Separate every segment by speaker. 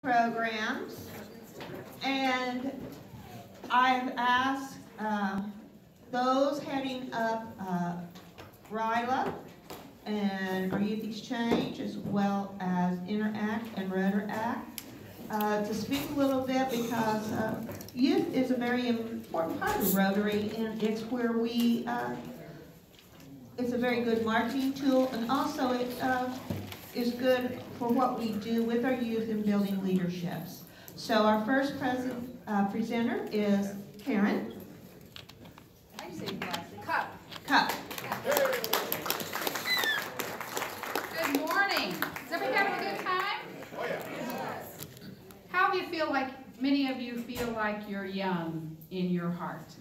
Speaker 1: programs, and I've asked those heading up RILA and our Youth Exchange, as well as Interact and Rotaract, to speak a little bit, because youth is a very important part of Rotary, and it's where we, it's a very good marketing tool, and also it is good for what we do with our youth in building leaderships. So our first presenter is Karen.
Speaker 2: I say Cupp.
Speaker 1: Cupp.
Speaker 2: Good morning. Is everybody having a good time?
Speaker 3: Oh yeah.
Speaker 2: How do you feel like, many of you feel like you're young in your heart?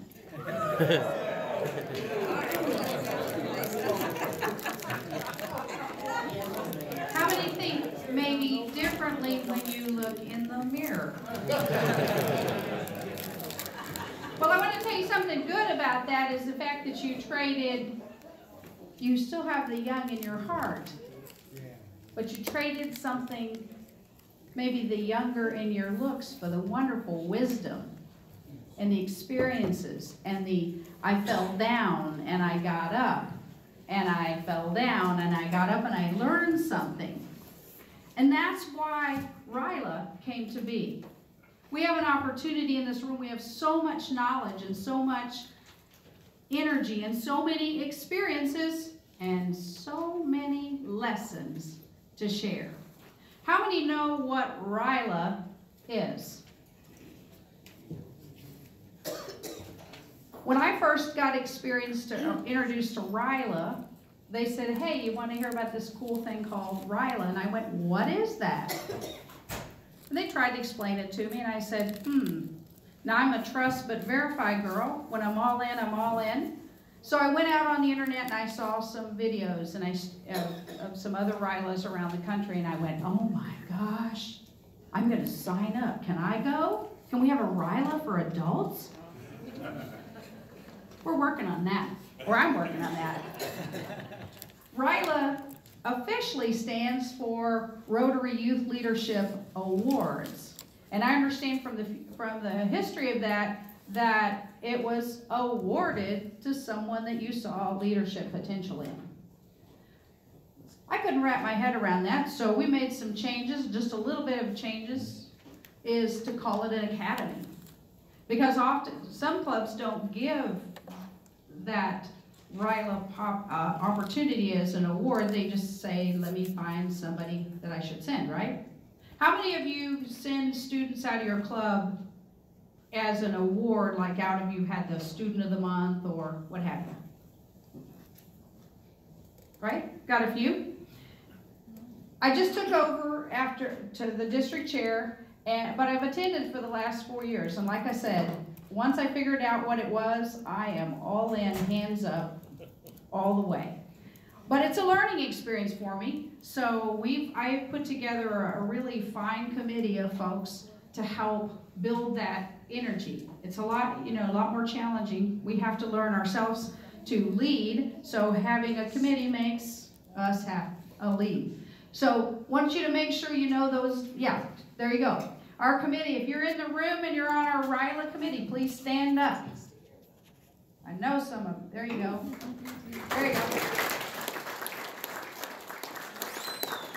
Speaker 2: How many think maybe differently when you look in the mirror? Well, I want to tell you something good about that is the fact that you still have the young in your heart, but you traded something, maybe the younger in your looks, for the wonderful wisdom and the experiences and the I fell down and I got up, and I fell down and I got up and I learned something. And that's why RILA came to be. We have an opportunity in this room. We have so much knowledge and so much energy and so many experiences and so many lessons to share. How many know what RILA is? When I first got introduced to RILA, they said, hey, you want to hear about this cool thing called RILA? And I went, what is that? And they tried to explain it to me, and I said, now I'm a trust but verify girl. When I'm all in, I'm all in. So I went out on the internet and I saw some videos and of some other RILAs around the country, and I went, oh my gosh, I'm going to sign up. Can I go? Can we have a RILA for adults? We're working on that, or I'm working on that. RILA officially stands for Rotary Youth Leadership Awards. And I understand from the history of that it was awarded to someone that you saw leadership potential in. I couldn't wrap my head around that, so we made some changes. Just a little bit of changes is to call it an academy. Because often, some clubs don't give that RILA opportunity as an award. They just say, let me find somebody that I should send, right? How many of you send students out of your club as an award, like out of you had the student of the month or what have you? Right? Got a few? I just took over to the district chair, but I've attended for the last 4 years. And like I said, once I figured out what it was, I am all in, hands up, all the way. But it's a learning experience for me. So I put together a really fine committee of folks to help build that energy. It's a lot more challenging. We have to learn ourselves to lead. So having a committee makes us have a lead. So I want you to make sure you know those. Yeah, there you go. Our committee, if you're in the room and you're on our RILA committee, please stand up. I know some of them. There you go. There you go.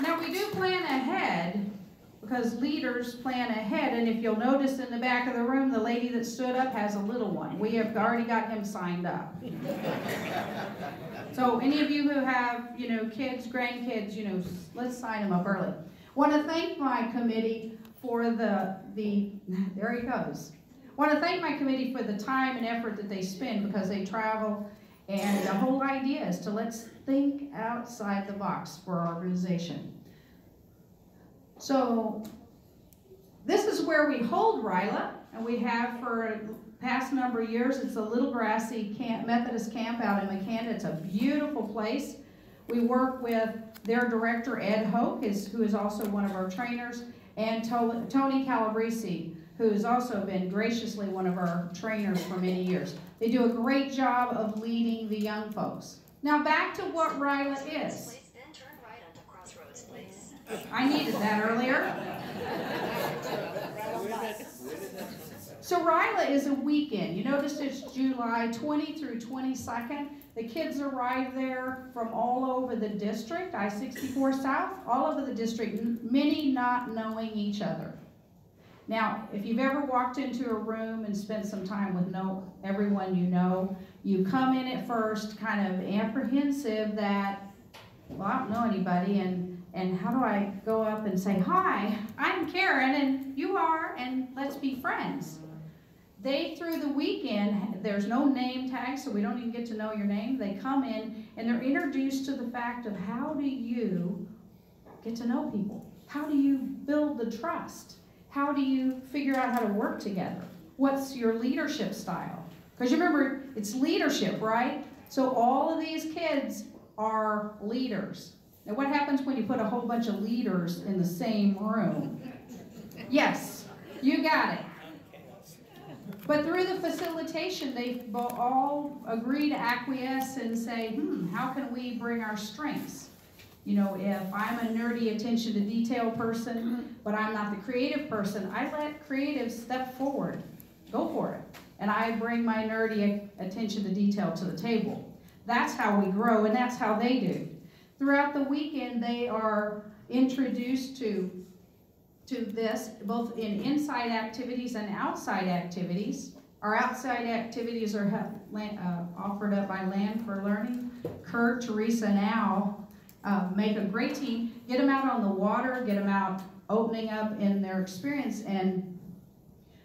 Speaker 2: Now we do plan ahead, because leaders plan ahead, and if you'll notice in the back of the room, the lady that stood up has a little one. We have already got him signed up. So any of you who have, kids, grandkids, let's sign them up early. Want to thank my committee for there he goes. Want to thank my committee for the time and effort that they spend, because they travel, and the whole idea is to let's think outside the box for our organization. So this is where we hold RILA, and we have for the past number of years. It's a little grassy Methodist camp out in McCann. It's a beautiful place. We work with their director, Ed Hoke, who is also one of our trainers, and Tony Calabrese, who has also been graciously one of our trainers for many years. They do a great job of leading the young folks. Now back to what RILA is. I needed that earlier. So RILA is a weekend. You notice it's July 20 through 22nd. The kids arrive there from all over the district, I-64 South, all over the district, many not knowing each other. Now, if you've ever walked into a room and spent some time with everyone you know, you come in at first kind of apprehensive that, well, I don't know anybody, and how do I go up and say, hi, I'm Karen, and you are, and let's be friends. Through the weekend, there's no name tag, so we don't even get to know your name. They come in, and they're introduced to the fact of how do you get to know people? How do you build the trust? How do you figure out how to work together? What's your leadership style? Because you remember, it's leadership, right? So all of these kids are leaders. Now what happens when you put a whole bunch of leaders in the same room? Yes, you got it. But through the facilitation, they all agree to acquiesce and say, how can we bring our strengths? You know, if I'm a nerdy attention to detail person, but I'm not the creative person, I let creative step forward. Go for it. And I bring my nerdy attention to detail to the table. That's how we grow, and that's how they do. Throughout the weekend, they are introduced to this, both in inside activities and outside activities. Our outside activities are offered up by Land for Learning. Kurt, Teresa, and Al make a great team. Get them out on the water, get them out opening up in their experience. And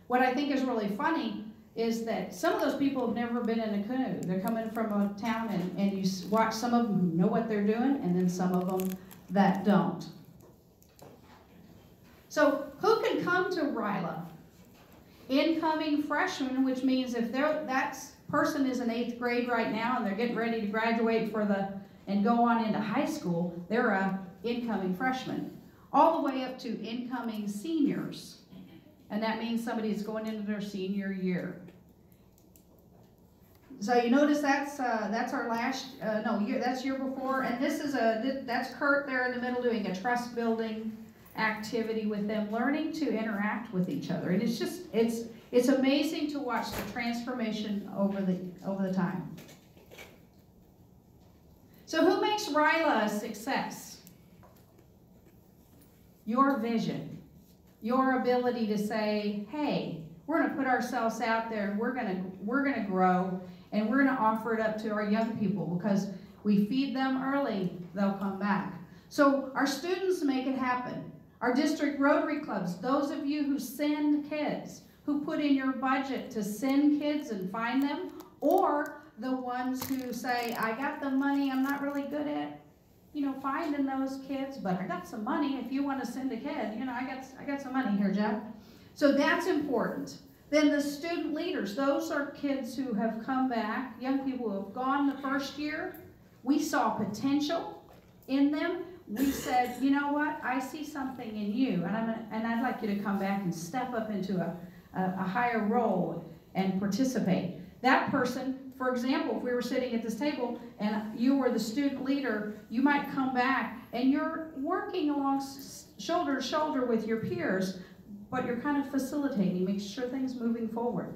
Speaker 2: what I think is really funny is that some of those people have never been in a canoe. They're coming from a town, and you watch some of them who know what they're doing, and then some of them that don't. So who can come to RILA? Incoming freshmen, which means if that person is in 8th grade right now and they're getting ready to graduate and go on into high school, they're a incoming freshman. All the way up to incoming seniors. And that means somebody is going into their senior year. So you notice that's our last, that's year before, and this is that's Kurt there in the middle doing a trust building activity with them, learning to interact with each other. And it's just, it's amazing to watch the transformation over the time. So who makes RILA a success? Your vision, your ability to say, hey, we're going to put ourselves out there, and we're going to grow, and we're going to offer it up to our young people, because we feed them early, they'll come back. So our students make it happen. Our district Rotary clubs, those of you who send kids, who put in your budget to send kids and find them, or the ones who say, I got the money, I'm not really good at, finding those kids, but I got some money if you want to send a kid, I got some money here, Jeff. So that's important. Then the student leaders, those are kids who have come back, young people who have gone the first year. We saw potential in them. We said, you know what, I see something in you, and I'd like you to come back and step up into a higher role and participate. That person, for example, if we were sitting at this table and you were the student leader, you might come back and you're working along shoulder to shoulder with your peers, but you're kind of facilitating, making sure things moving forward.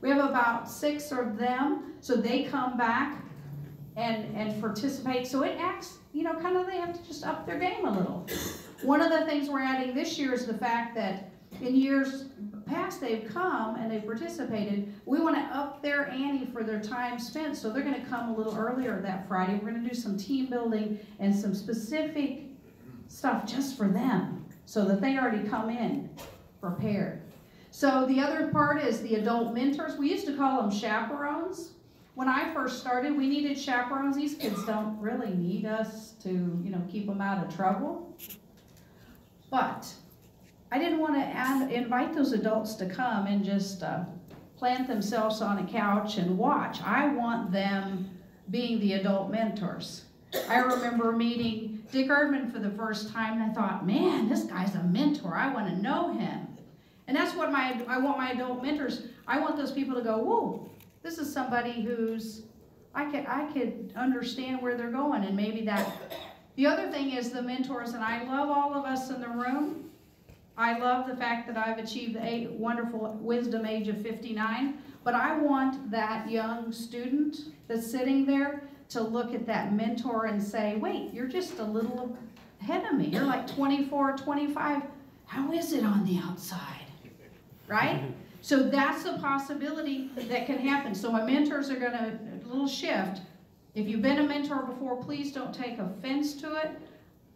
Speaker 2: We have about 6 of them, so they come back and participate. So it acts, kind of they have to just up their game a little. One of the things we're adding this year is the fact that in years past they've come and they've participated. We want to up their ante for their time spent, so they're going to come a little earlier that Friday. We're going to do some team building and some specific stuff just for them, so that they already come in prepared. So the other part is the adult mentors. We used to call them chaperones. When I first started, we needed chaperones. These kids don't really need us to, keep them out of trouble. But I didn't want to invite those adults to come and just plant themselves on a couch and watch. I want them being the adult mentors. I remember meeting Dick Erdman for the first time, and I thought, man, this guy's a mentor. I want to know him. And that's what I want my adult mentors. I want those people to go, whoa, this is somebody who's, I could understand where they're going, and maybe that. The other thing is the mentors, and I love all of us in the room, I love the fact that I've achieved the wonderful wisdom age of 59, but I want that young student that's sitting there to look at that mentor and say, wait, you're just a little ahead of me. You're like 24, 25. How is it on the outside? Right? So that's a possibility that can happen. So my mentors are going to, a little shift. If you've been a mentor before, please don't take offense to it.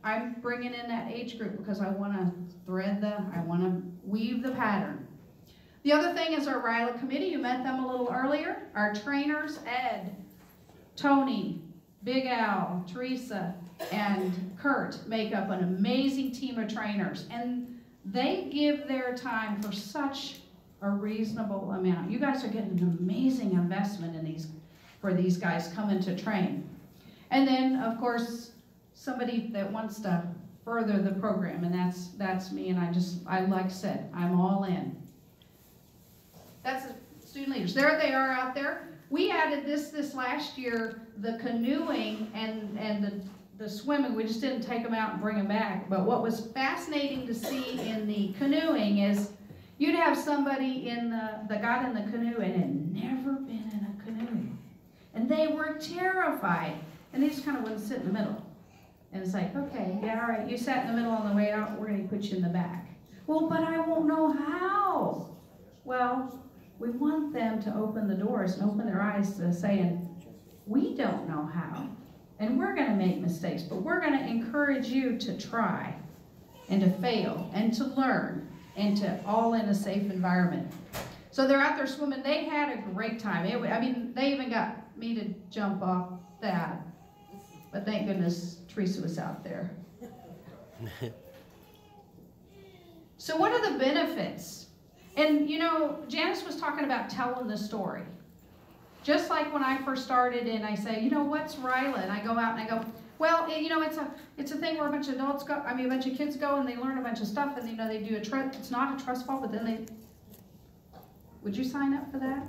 Speaker 2: I'm bringing in that age group because I want to I want to weave the pattern. The other thing is our RILA committee. You met them a little earlier. Our trainers, Ed, Tony, Big Al, Teresa, and Kurt make up an amazing team of trainers. And they give their time for such a reasonable amount. You guys are getting an amazing investment in for these guys coming to train. And then, of course, somebody that wants to further the program, and that's me, and I like I said, I'm all in. That's the student leaders. There they are out there. We added this last year, the canoeing and the swimming. We just didn't take them out and bring them back. But what was fascinating to see in the canoeing is you'd have somebody that got in the canoe and had never been in a canoe. And they were terrified. And they just kind of wouldn't sit in the middle. And it's like, okay, yeah, all right, you sat in the middle on the way out, we're going to put you in the back. Well, but I won't know how. Well, we want them to open the doors and open their eyes to saying, we don't know how. And we're going to make mistakes, but we're going to encourage you to try and to fail and to learn and to all in a safe environment. So they're out there swimming. They had a great time. I mean, they even got me to jump off that. But thank goodness Teresa was out there. So what are the benefits? And you know, Janice was talking about telling the story. Just like when I first started and I say, you know, what's RILA? And I go out and I go, well, you know, it's a thing where a bunch of adults go, a bunch of kids go and they learn a bunch of stuff and, you know, they do it's not a trust fall, but then would you sign up for that?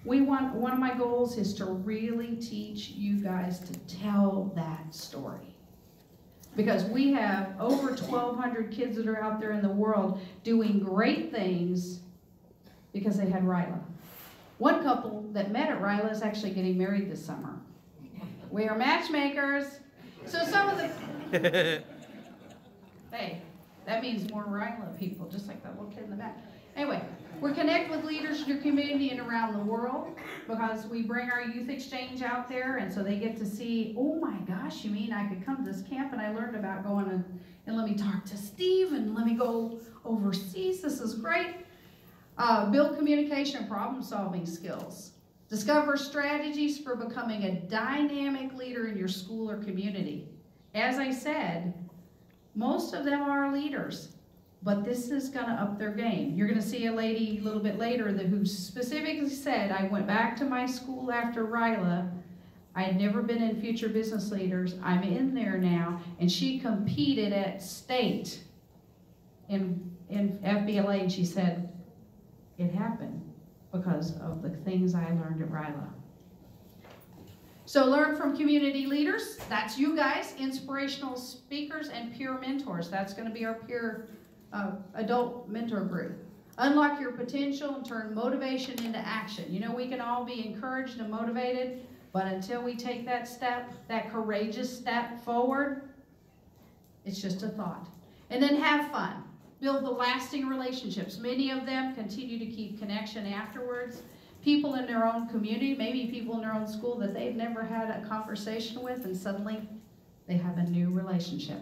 Speaker 2: One of my goals is to really teach you guys to tell that story. Because we have over 1,200 kids that are out there in the world doing great things because they had RILA. One couple that met at RILA is actually getting married this summer. We are matchmakers. So some of the... Hey, that means more RILA people, just like that little kid in the back. Anyway, we're connected with leaders in your community and around the world because we bring our youth exchange out there, and so they get to see, oh my gosh, you mean I could come to this camp and I learned about going and let me talk to Steve and let me go overseas. This is great. Build communication and problem-solving skills. Discover strategies for becoming a dynamic leader in your school or community. As I said, most of them are leaders. But this is going to up their game. You're going to see a lady a little bit later who specifically said, I went back to my school after RILA. I had never been in Future Business Leaders. I'm in there now. And she competed at state in FBLA. And she said, it happened because of the things I learned at RILA. So learn from community leaders. That's you guys, inspirational speakers, and peer mentors. That's going to be our peer adult mentor group. Unlock your potential and turn motivation into action. You know, we can all be encouraged and motivated, but until we take that step, that courageous step forward, it's just a thought. And then have fun. Build the lasting relationships. Many of them continue to keep connection afterwards. People in their own community, maybe people in their own school that they've never had a conversation with, and suddenly they have a new relationship.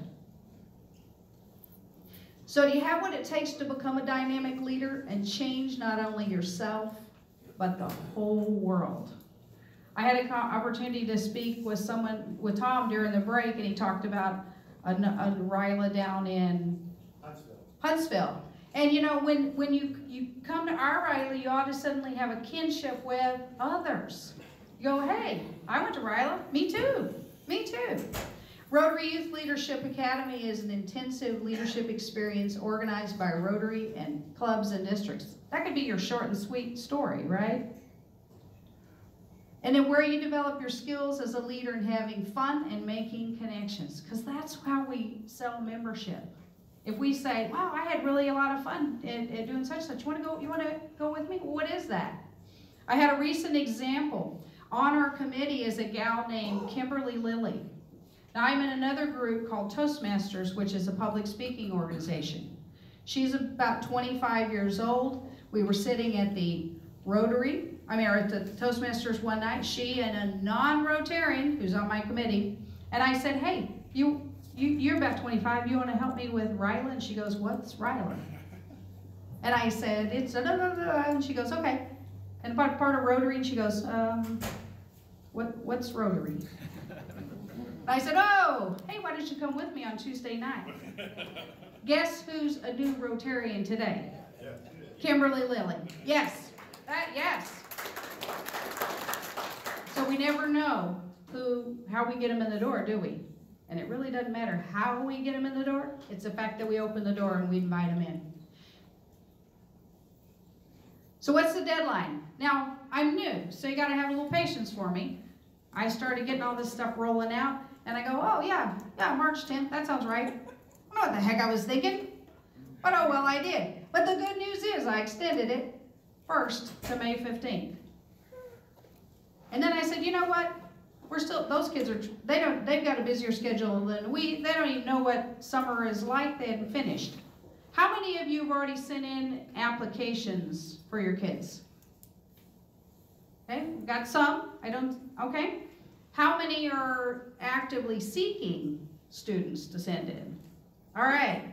Speaker 2: So do you have what it takes to become a dynamic leader and change not only yourself, but the whole world? I had an opportunity to speak with Tom during the break, and he talked about a RILA down in Huntsville. And you know, when you come to our RILA, you ought to suddenly have a kinship with others. You go, hey, I went to RILA. Me too. Me too. Rotary Youth Leadership Academy is an intensive leadership experience organized by Rotary and clubs and districts. That could be your short and sweet story, right? And then where you develop your skills as a leader and having fun and making connections. Because that's how we sell membership. If we say, wow, I had really a lot of fun at doing such and such. You want to go with me? Well, what is that? I had a recent example. On our committee is a gal named Kimberly Lilly. Now, I'm in another group called Toastmasters, which is a public speaking organization. She's about 25 years old. We were sitting at the at the Toastmasters one night, she and a non-Rotarian who's on my committee, and I said, hey, you're about 25, you want to help me with Ryla? And she goes, what's Ryla? And I said, it's and she goes, okay. And part of Rotary, and she goes, what's Rotary? And I said, oh, hey, why don't you come with me on Tuesday night? Guess who's a new Rotarian today? Kimberly Lilly. Yes. Yes. So we never know how we get them in the door, do we? And it really doesn't matter how we get them in the door. It's the fact that we open the door and we invite them in. So what's the deadline? Now, I'm new, so you got to have a little patience for me. I started getting all this stuff rolling out, and I go, oh, yeah, March 10th, that sounds right. I don't know what the heck I was thinking, but oh, well, I did. But the good news is I extended it first to May 15th. And then I said, you know what? Those kids they've got a busier schedule than we. They don't even know what summer is like. They hadn't finished. How many of you have already sent in applications for your kids? Okay, got some. Okay. How many are actively seeking students to send in? All right.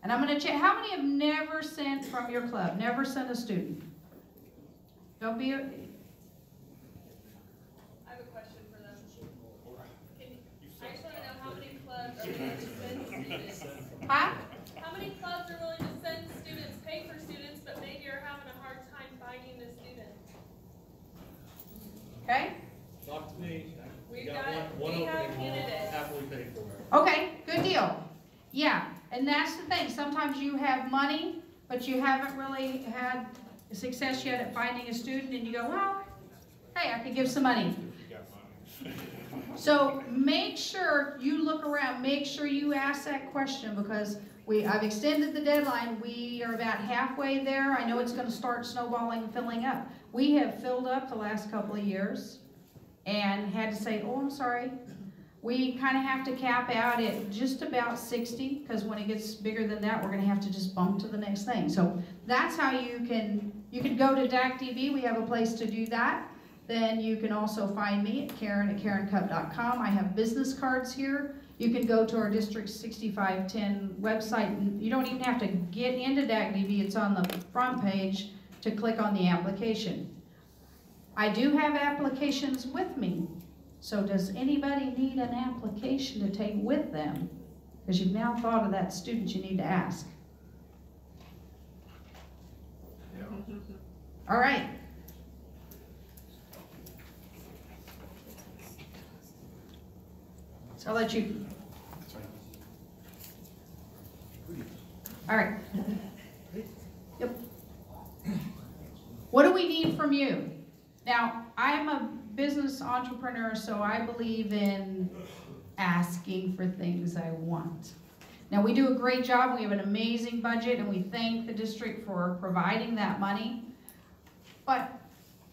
Speaker 2: And I'm going to check. How many have never sent from your club? Never sent a student? Don't be.
Speaker 3: I have a question for them. I just want to know how many clubs are willing to send students.
Speaker 2: Huh?
Speaker 3: How many clubs are willing to send students, pay for students, but maybe are having a hard time finding the student?
Speaker 2: Okay.
Speaker 4: Talk to me.
Speaker 3: We
Speaker 4: got
Speaker 3: got
Speaker 4: one opening,
Speaker 3: candidates.
Speaker 4: happily paid for it.
Speaker 2: Okay, good deal. Yeah, and that's the thing. Sometimes you have money, but you haven't really had success yet at finding a student, and you go, well, hey, I could give some money. So make sure you look around. Make sure you ask that question, because I've extended the deadline. We are about halfway there. I know it's going to start snowballing and filling up. We have filled up the last couple of years and had to say, oh, I'm sorry. We kind of have to cap out at just about 60, because when it gets bigger than that, we're going to have to just bump to the next thing. So that's how you can go to DACDB. We have a place to do that. Then you can also find me at Karen@KarenCupp.com. I have business cards here. You can go to our District 6510 website, and you don't even have to get into DACDB. It's on the front page to click on the application. I do have applications with me. So does anybody need an application to take with them? Because you've now thought of that student you need to ask.
Speaker 4: Yeah.
Speaker 2: All right. So I'll let you. All right. Yep. What do we need from you? Now, I'm a business entrepreneur, so I believe in asking for things I want. Now, we do a great job. We have an amazing budget, and we thank the district for providing that money. But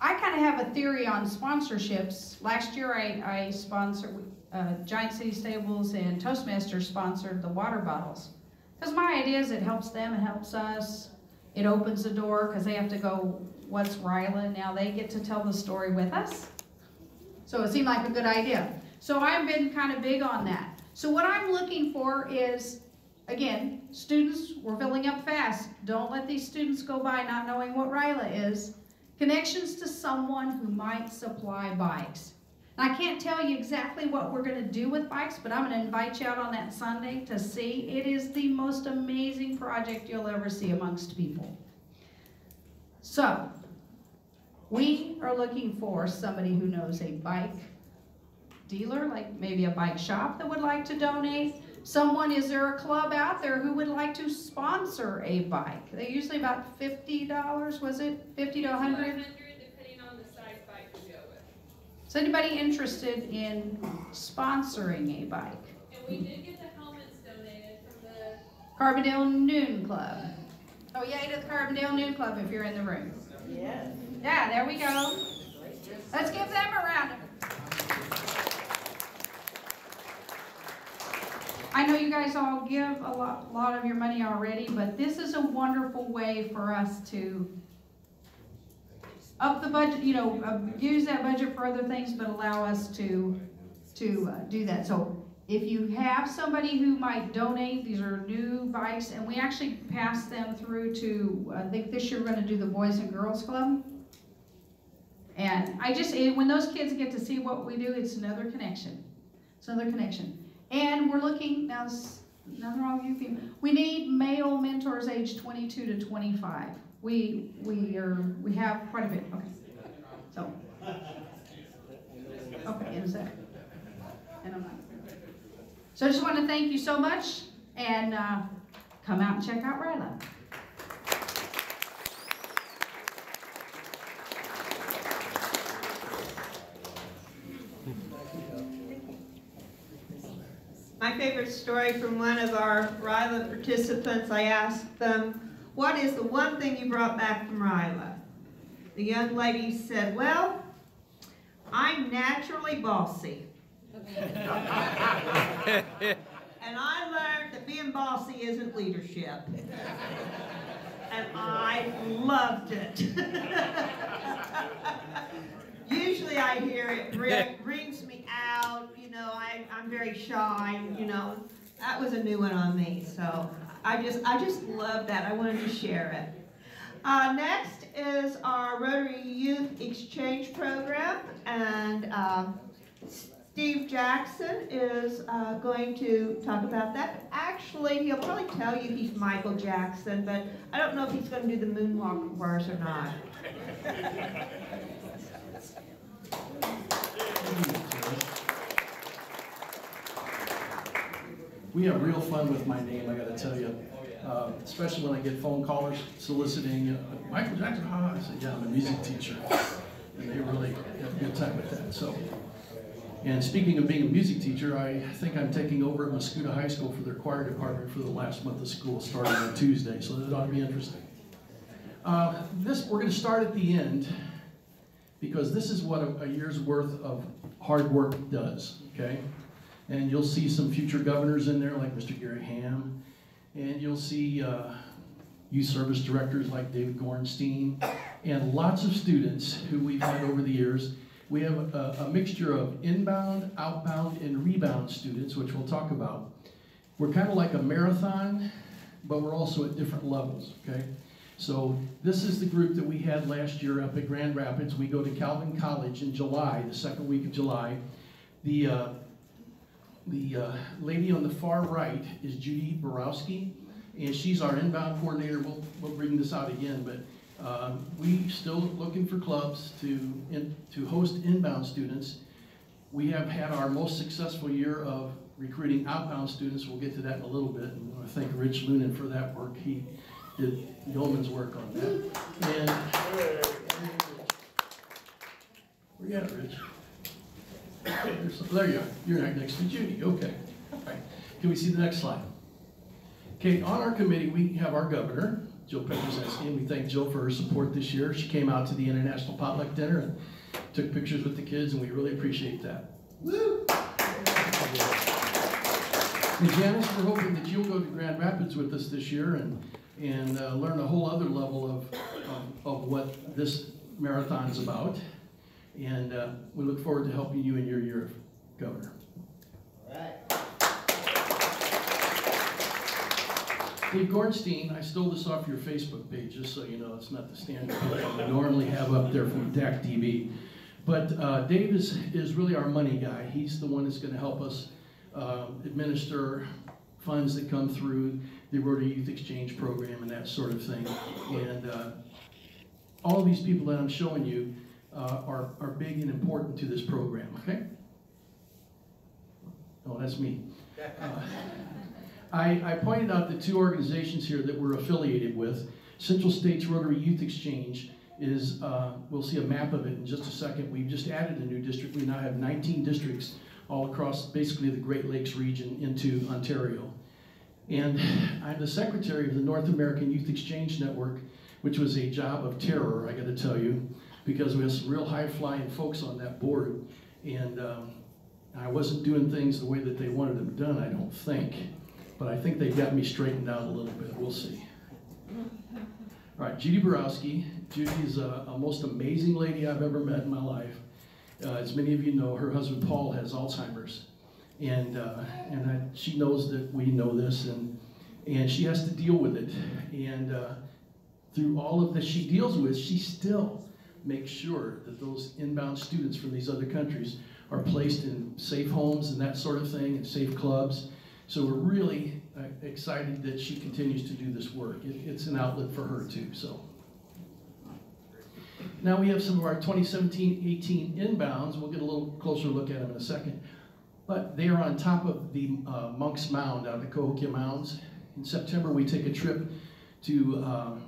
Speaker 2: I kind of have a theory on sponsorships. Last year, I sponsored Giant City Stables and Toastmasters sponsored the water bottles. Because my idea is it helps them, it helps us. It opens the door, because they have to go, what's Ryla? Now they get to tell the story with us. So it seemed like a good idea. So I've been kind of big on that. So what I'm looking for is, again, students, we're filling up fast. Don't let these students go by not knowing what Ryla is. Connections to someone who might supply bikes. And I can't tell you exactly what we're going to do with bikes, but I'm going to invite you out on that Sunday to see. It is the most amazing project you'll ever see amongst people. So, we are looking for somebody who knows a bike dealer, like maybe a bike shop that would like to donate. Is there a club out there who would like to sponsor a bike? They're usually about $50, was it? 50 to 100?
Speaker 3: $100 depending on the size bike.
Speaker 2: Is anybody interested in sponsoring a bike?
Speaker 3: And we did get the helmets donated from the
Speaker 2: Carbondale Noon Club. Oh, yay to the Carbondale Noon Club if you're in the room.
Speaker 1: Yes.
Speaker 2: Yeah, there we go. Let's give them a round of I know you guys all give a lot of your money already, but this is a wonderful way for us to up the budget, you know, use that budget for other things, but allow us to do that. So if you have somebody who might donate, these are new bikes, and we actually pass them through to, I think this year we're going to do the Boys and Girls Club. And when those kids get to see what we do, it's another connection. It's another connection. And we're looking, now nothing wrong with you female, we need male mentors age 22 to 25. We have quite a bit, okay. So, okay, in a sec. And I'm not. So I just want to thank you so much, and come out and check out Ryla.
Speaker 1: My favorite story from one of our Ryla participants, I asked them, what is the one thing you brought back from Ryla? The young lady said, well, I'm naturally bossy. And I learned that being bossy isn't leadership. And I loved it. Usually I hear it rings me out, you know, I'm very shy, you know. That was a new one on me, so I just love that. I wanted to share it. Next is our Rotary Youth Exchange Program, and Steve Jackson is going to talk about that. Actually, he'll probably tell you he's Michael Jackson, but I don't know if he's going to do the moonwalk for us or not.
Speaker 5: We have real fun with my name, I gotta tell you. Especially when I get phone callers soliciting, Michael Jackson, I say, yeah, I'm a music teacher. And they really have a good time with that. So, and speaking of being a music teacher, I think I'm taking over at Muscuda High School for their choir department for the last month of school, starting on Tuesday, so that ought to be interesting. We're gonna start at the end, because this is what a year's worth of hard work does, okay? And you'll see some future governors in there, like Mr. Gary Ham, and you'll see youth service directors like David Gorenstein, and lots of students who we've had over the years. We have a mixture of inbound, outbound, and rebound students, which we'll talk about. We're kind of like a marathon, but we're also at different levels, okay? So this is the group that we had last year up at Grand Rapids. We go to Calvin College in July, the second week of July. The lady on the far right is Judy Borowski, and she's our inbound coordinator. We'll bring this out again, but we still looking for clubs to host inbound students. We have had our most successful year of recruiting outbound students. We'll get to that in a little bit, and I want to thank Rich Lunan for that work. He did yeoman's work on that. And where you at, Rich? There you are. You're right next to Judy. Okay. All right. Can we see the next slide? Okay, on our committee, we have our governor, Jill Petroszewski, and we thank Jill for her support this year. She came out to the International Potluck Dinner and took pictures with the kids, and we really appreciate that. Woo! And Janice, we're hoping that you'll go to Grand Rapids with us this year and learn a whole other level of what this marathon is about. And we look forward to helping you in your year of governor. All right. Dave Gorenstein, I stole this off your Facebook page, just so you know, it's not the standard I normally have up there from DAC TV. But Dave is really our money guy. He's the one that's going to help us administer funds that come through the Rotary Youth Exchange Program and that sort of thing. And all of these people that I'm showing you are big and important to this program, okay? Oh, that's me. I pointed out the two organizations here that we're affiliated with. Central States Rotary Youth Exchange is, we'll see a map of it in just a second. We've just added a new district. We now have 19 districts all across basically the Great Lakes region into Ontario. And I'm the secretary of the North American Youth Exchange Network, which was a job of terror, I gotta tell you, because we have some real high-flying folks on that board. And I wasn't doing things the way that they wanted them done, I don't think. But I think they got me straightened out a little bit, we'll see. All right, Judy Borowski. Judy's a most amazing lady I've ever met in my life. As many of you know, her husband Paul has Alzheimer's. And she knows that we know this, and she has to deal with it. And through all of that she deals with, she still makes sure that those inbound students from these other countries are placed in safe homes and that sort of thing, and safe clubs. So we're really excited that she continues to do this work. It's an outlet for her too. So now we have some of our 2017-18 inbounds. We'll get a little closer look at them in a second. But they are on top of the Monk's Mound out at the Cahokia Mounds. In September, we take a trip to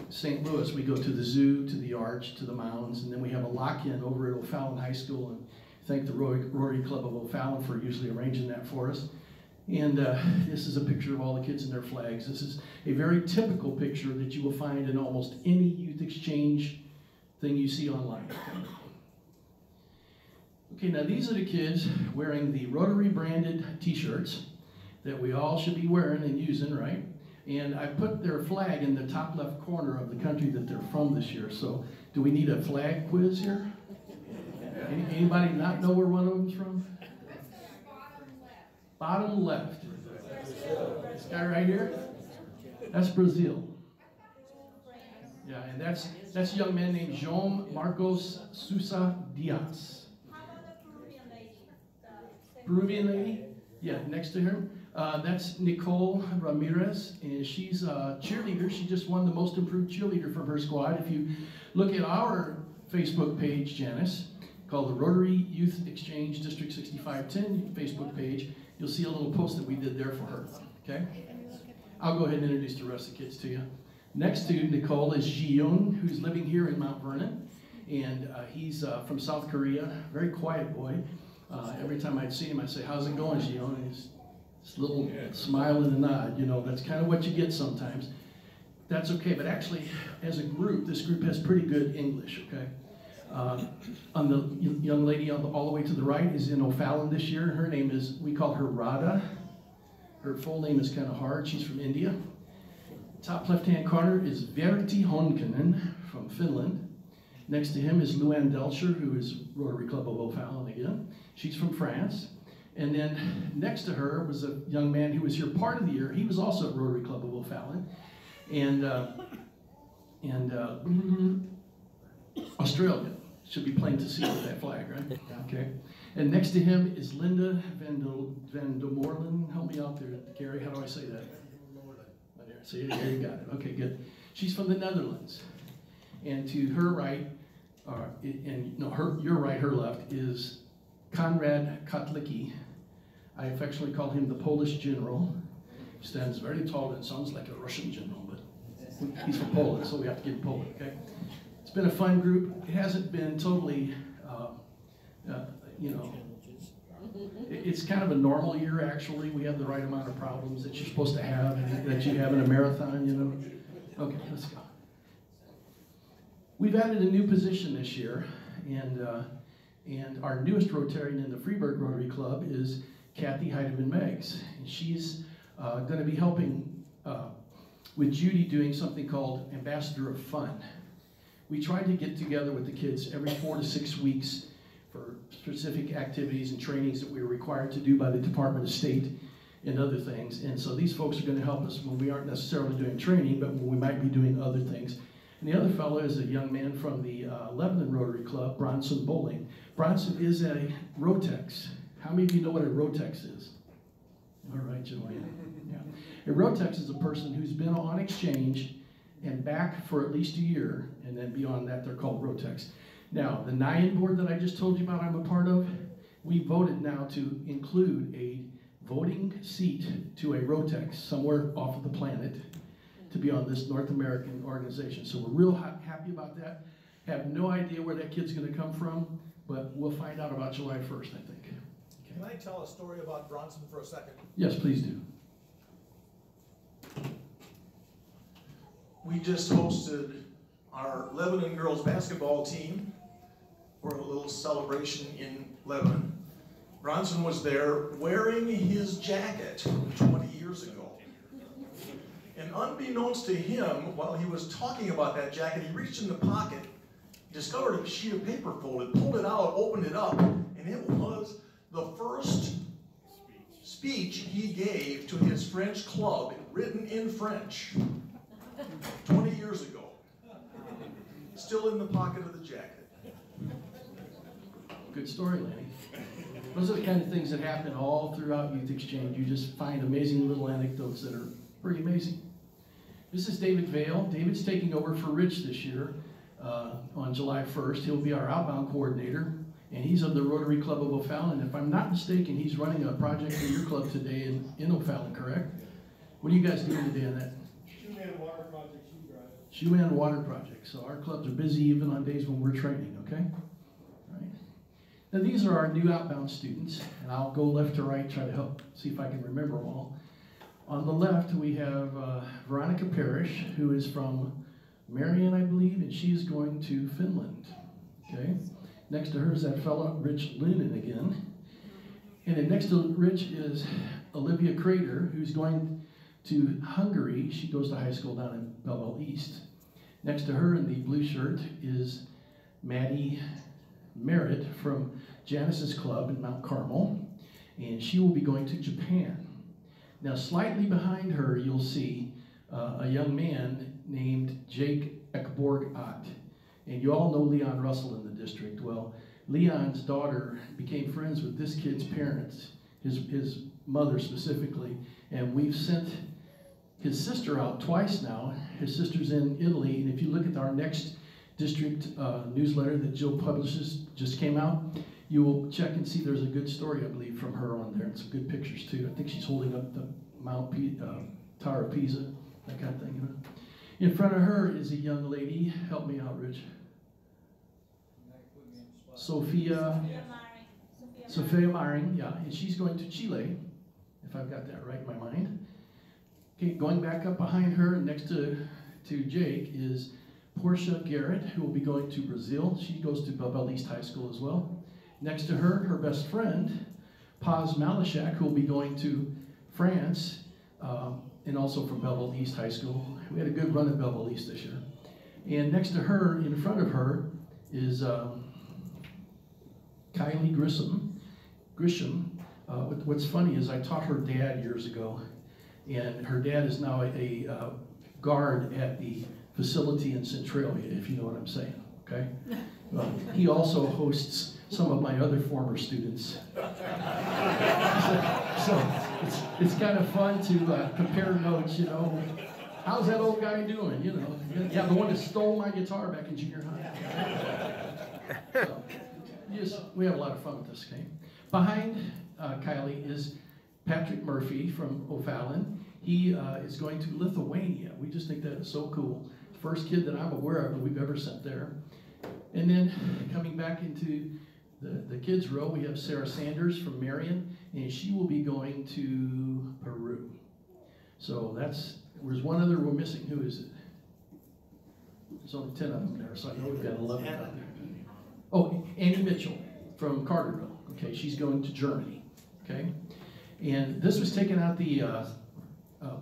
Speaker 5: St. Louis. We go to the zoo, to the Arch, to the mounds, and then we have a lock-in over at O'Fallon High School. And thank the Rotary Club of O'Fallon for usually arranging that for us. And this is a picture of all the kids and their flags. This is a very typical picture that you will find in almost any youth exchange thing you see online. Okay, now these are the kids wearing the Rotary branded t-shirts that we all should be wearing and using, right? And I put their flag in the top left corner of the country that they're from this year. So do we need a flag quiz here? Anybody not know where one of them's from? Bottom left. This guy right here? That's Brazil. Yeah, and that's a young man named João Marcos Sousa Diaz.
Speaker 3: How about the Peruvian lady?
Speaker 5: Peruvian lady? Yeah, next to her. That's Nicole Ramirez, and she's a cheerleader. She just won the most improved cheerleader from her squad. If you look at our Facebook page, Janice, called the Rotary Youth Exchange District 6510 Facebook page, you'll see a little post that we did there for her, okay? I'll go ahead and introduce the rest of the kids to you. Next to Nicole is Ji-young, who's living here in Mount Vernon, and he's from South Korea, very quiet boy. Every time I'd see him, I'd say, "How's it going, Ji-young?" And he's this little smile and a nod, you know, that's kind of what you get sometimes. That's okay, but actually, as a group, this group has pretty good English, okay? On the young lady all the way to the right is in O'Fallon this year. Her name is, we call her Radha. Her full name is kind of hard. She's from India. Top left-hand corner is Verti Honkanen from Finland. Next to him is Luann Delcher, who is Rotary Club of O'Fallon again. She's from France. And then next to her was a young man who was here part of the year. He was also at Rotary Club of O'Fallon. And Australia. Should be plain to see with that flag, right? Okay. And next to him is Linda Van de Moorlen. Help me out there, Gary. How do I say that? See, there you got it. Okay, good. She's from the Netherlands. And to her right, your right, her left, is Konrad Kotlicki. I affectionately call him the Polish general. He stands very tall and sounds like a Russian general, but he's from Poland, so we have to give him Poland, okay? It's been a fun group. It hasn't been totally, it's kind of a normal year, actually. We have the right amount of problems that you're supposed to have, that you have in a marathon, you know. Okay, let's go. We've added a new position this year, and our newest Rotarian in the Freeburg Rotary Club is Kathy Heidemann-Meggs. And she's going to be helping with Judy doing something called Ambassador of Fun. We try to get together with the kids every 4 to 6 weeks for specific activities and trainings that we are required to do by the Department of State and other things. And so these folks are going to help us when we aren't necessarily doing training, but when we might be doing other things. And the other fellow is a young man from the Lebanon Rotary Club, Bronson Bowling. Bronson is a Rotex. How many of you know what a Rotex is? All right, Joanne. Yeah. A Rotex is a person who's been on exchange and back for at least a year, and then beyond that, they're called Rotex. Now, the NIAN board that I just told you about I'm a part of, we voted now to include a voting seat to a Rotex somewhere off of the planet to be on this North American organization. So we're real happy about that. Have no idea where that kid's going to come from, but we'll find out about July 1st, I think. Okay.
Speaker 4: Can I tell a story about Bronson for a second?
Speaker 5: Yes, please do.
Speaker 4: We just hosted our Lebanon girls basketball team for a little celebration in Lebanon. Bronson was there wearing his jacket from 20 years ago. And unbeknownst to him, while he was talking about that jacket, he reached in the pocket, discovered a sheet of paper folded, pulled it out, opened it up, and it was the first speech he gave to his French club, written in French, 20 years ago. Still in the pocket of the jacket.
Speaker 5: Good story, Lenny. Those are the kind of things that happen all throughout Youth Exchange. You just find amazing little anecdotes that are pretty amazing. This is David Vale. David's taking over for Rich this year on July 1st. He'll be our outbound coordinator, and he's of the Rotary Club of O'Fallon. If I'm not mistaken, he's running a project for your club today in O'Fallon, correct? What are you guys doing today on that?
Speaker 6: Shoe-man water project, shoe drive.
Speaker 5: Shoe-man water project. So our clubs are busy even on days when we're training, okay? All right. Now these are our new outbound students, and I'll go left to right, try to help see if I can remember them all. On the left, we have Veronica Parrish, who is from Marion, I believe, and she's going to Finland, okay? Next to her is that fella, Rich Lunan again. And then next to Rich is Olivia Crater, who's going to Hungary. She goes to high school down in Belleville East. Next to her in the blue shirt is Maddie Merritt from Janice's Club in Mount Carmel, and she will be going to Japan. Now, slightly behind her, you'll see a young man named Jake Ekborg-Ott. And you all know Leon Russell in the district. Well, Leon's daughter became friends with this kid's parents, his mother specifically, and we've sent his sister out twice now. His sister's in Italy, and if you look at our next district newsletter that Jill publishes, just came out, you will check and see there's a good story, I believe, from her on there, and some good pictures too. I think she's holding up the Tower of Pisa, that kind of thing. You know? In front of her is a young lady. Help me out, Rich. Sophia Maring, yeah, and she's going to Chile, if I've got that right in my mind. Okay, going back up behind her, next to Jake, is Portia Garrett, who will be going to Brazil. She goes to Belleville East High School as well. Next to her, her best friend, Paz Malashak, who will be going to France, and also from Belleville East High School. We had a good run at Belleville East this year. And next to her, in front of her, is Kylie Grisham. What's funny is I taught her dad years ago, and her dad is now a guard at the facility in Centralia, if you know what I'm saying, okay? He also hosts some of my other former students. so it's kind of fun to compare notes, you know. How's that old guy doing, you know? Yeah, the one that stole my guitar back in junior high. So, we have a lot of fun with this game. Behind Kylie is Patrick Murphy from O'Fallon. He is going to Lithuania. We just think that is so cool. First kid that I'm aware of that we've ever sent there. And then coming back into the kids row, we have Sarah Sanders from Marion, and she will be going to Peru. So there's one other we're missing. Who is it? There's only 10 of them there, so I know we've got 11 out there. Oh, Annie Mitchell from Carterville. Okay, she's going to Germany. Okay, and this was taken out the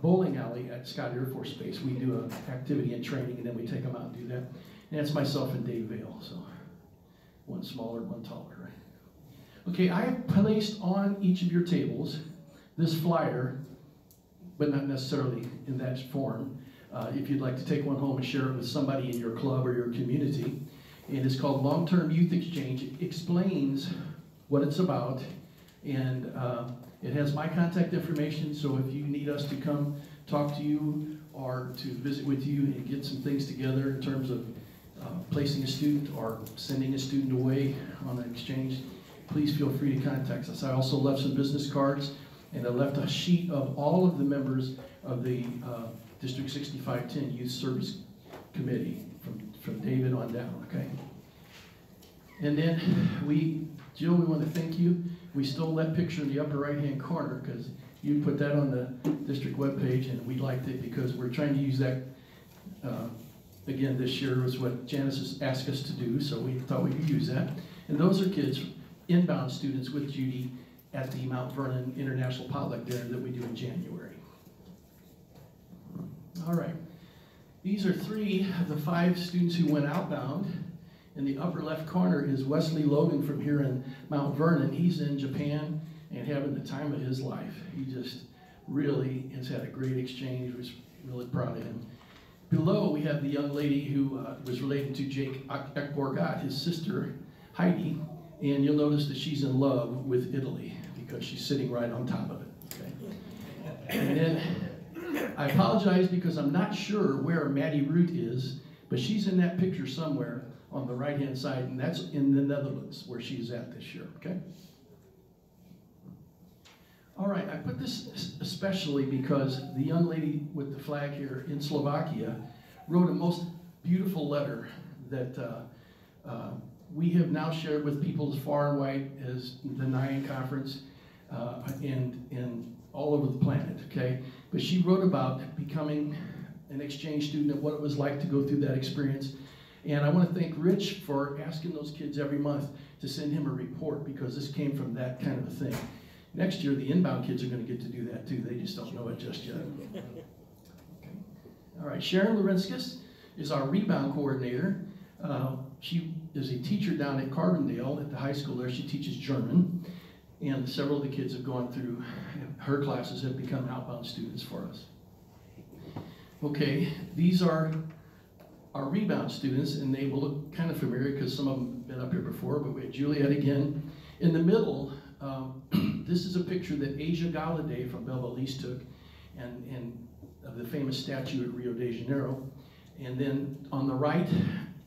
Speaker 5: bowling alley at Scott Air Force Base. We do an activity and training, and then we take them out and do that. And that's myself and Dave Vale. So one smaller, one taller, right? Okay, I have placed on each of your tables this flyer, but not necessarily in that form. If you'd like to take one home and share it with somebody in your club or your community. And it's called Long-Term Youth Exchange. It explains what it's about, and it has my contact information, so if you need us to come talk to you or to visit with you and get some things together in terms of placing a student or sending a student away on an exchange, please feel free to contact us. I also left some business cards And I left a sheet of all of the members of the District 6510 Youth Service Committee from David on down, okay? And then Jill, we want to thank you. We stole that picture in the upper right-hand corner because you put that on the district webpage, and we liked it because we're trying to use that, again, this year was what Janice has asked us to do, so we thought we could use that. And those are kids, inbound students with Judy at the Mount Vernon International Potluck Dinner that we do in January. All right. These are 3 of the 5 students who went outbound. In the upper left corner is Wesley Logan from here in Mount Vernon. He's in Japan and having the time of his life. He just really has had a great exchange. We're really proud of him. Below, we have the young lady who was related to Jake Ekborgat, his sister, Heidi. And you'll notice that she's in love with Italy because she's sitting right on top of it. Okay? And then I apologize because I'm not sure where Maddie Root is, but she's in that picture somewhere on the right-hand side, and that's in the Netherlands where she's at this year, okay? All right, I put this especially because the young lady with the flag here in Slovakia wrote a most beautiful letter that we have now shared with people as far and wide as the NIAN conference and all over the planet, okay? But she wrote about becoming an exchange student and what it was like to go through that experience. And I want to thank Rich for asking those kids every month to send him a report because this came from that kind of a thing. Next year, the inbound kids are going to get to do that too. They just don't know it just yet. Okay. All right, Sharon Lorenskis is our rebound coordinator. She is a teacher down at Carbondale at the high school there. She teaches German. And several of the kids have gone through her classes, have become outbound students for us. Okay, these are our rebound students, and they will look kind of familiar because some of them have been up here before, but we have Juliet again. In the middle, this is a picture that Asia Galladay from Belvalise took, and of the famous statue at Rio de Janeiro. And then on the right,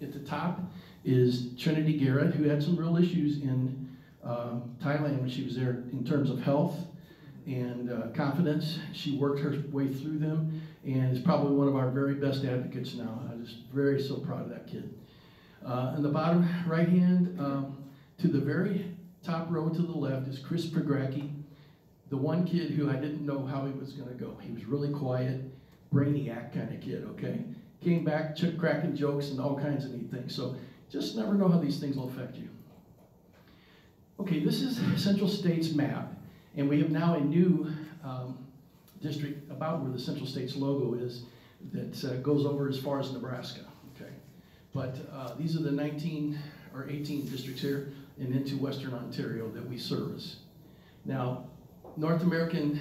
Speaker 5: at the top, is Trinity Garrett, who had some real issues in Thailand when she was there in terms of health and confidence. She worked her way through them and is probably one of our very best advocates now. I'm just so proud of that kid. In the bottom right hand, to the very top row to the left is Chris Pregracki, the one kid who I didn't know how he was going to go. He was really quiet, brainiac kind of kid, okay? Came back, cracking jokes and all kinds of neat things. So just never know how these things will affect you. Okay, this is Central State's map, and we have now a new district about where the Central State's logo is that goes over as far as Nebraska, okay? But these are the 19 or 18 districts here and into Western Ontario that we service. Now, North American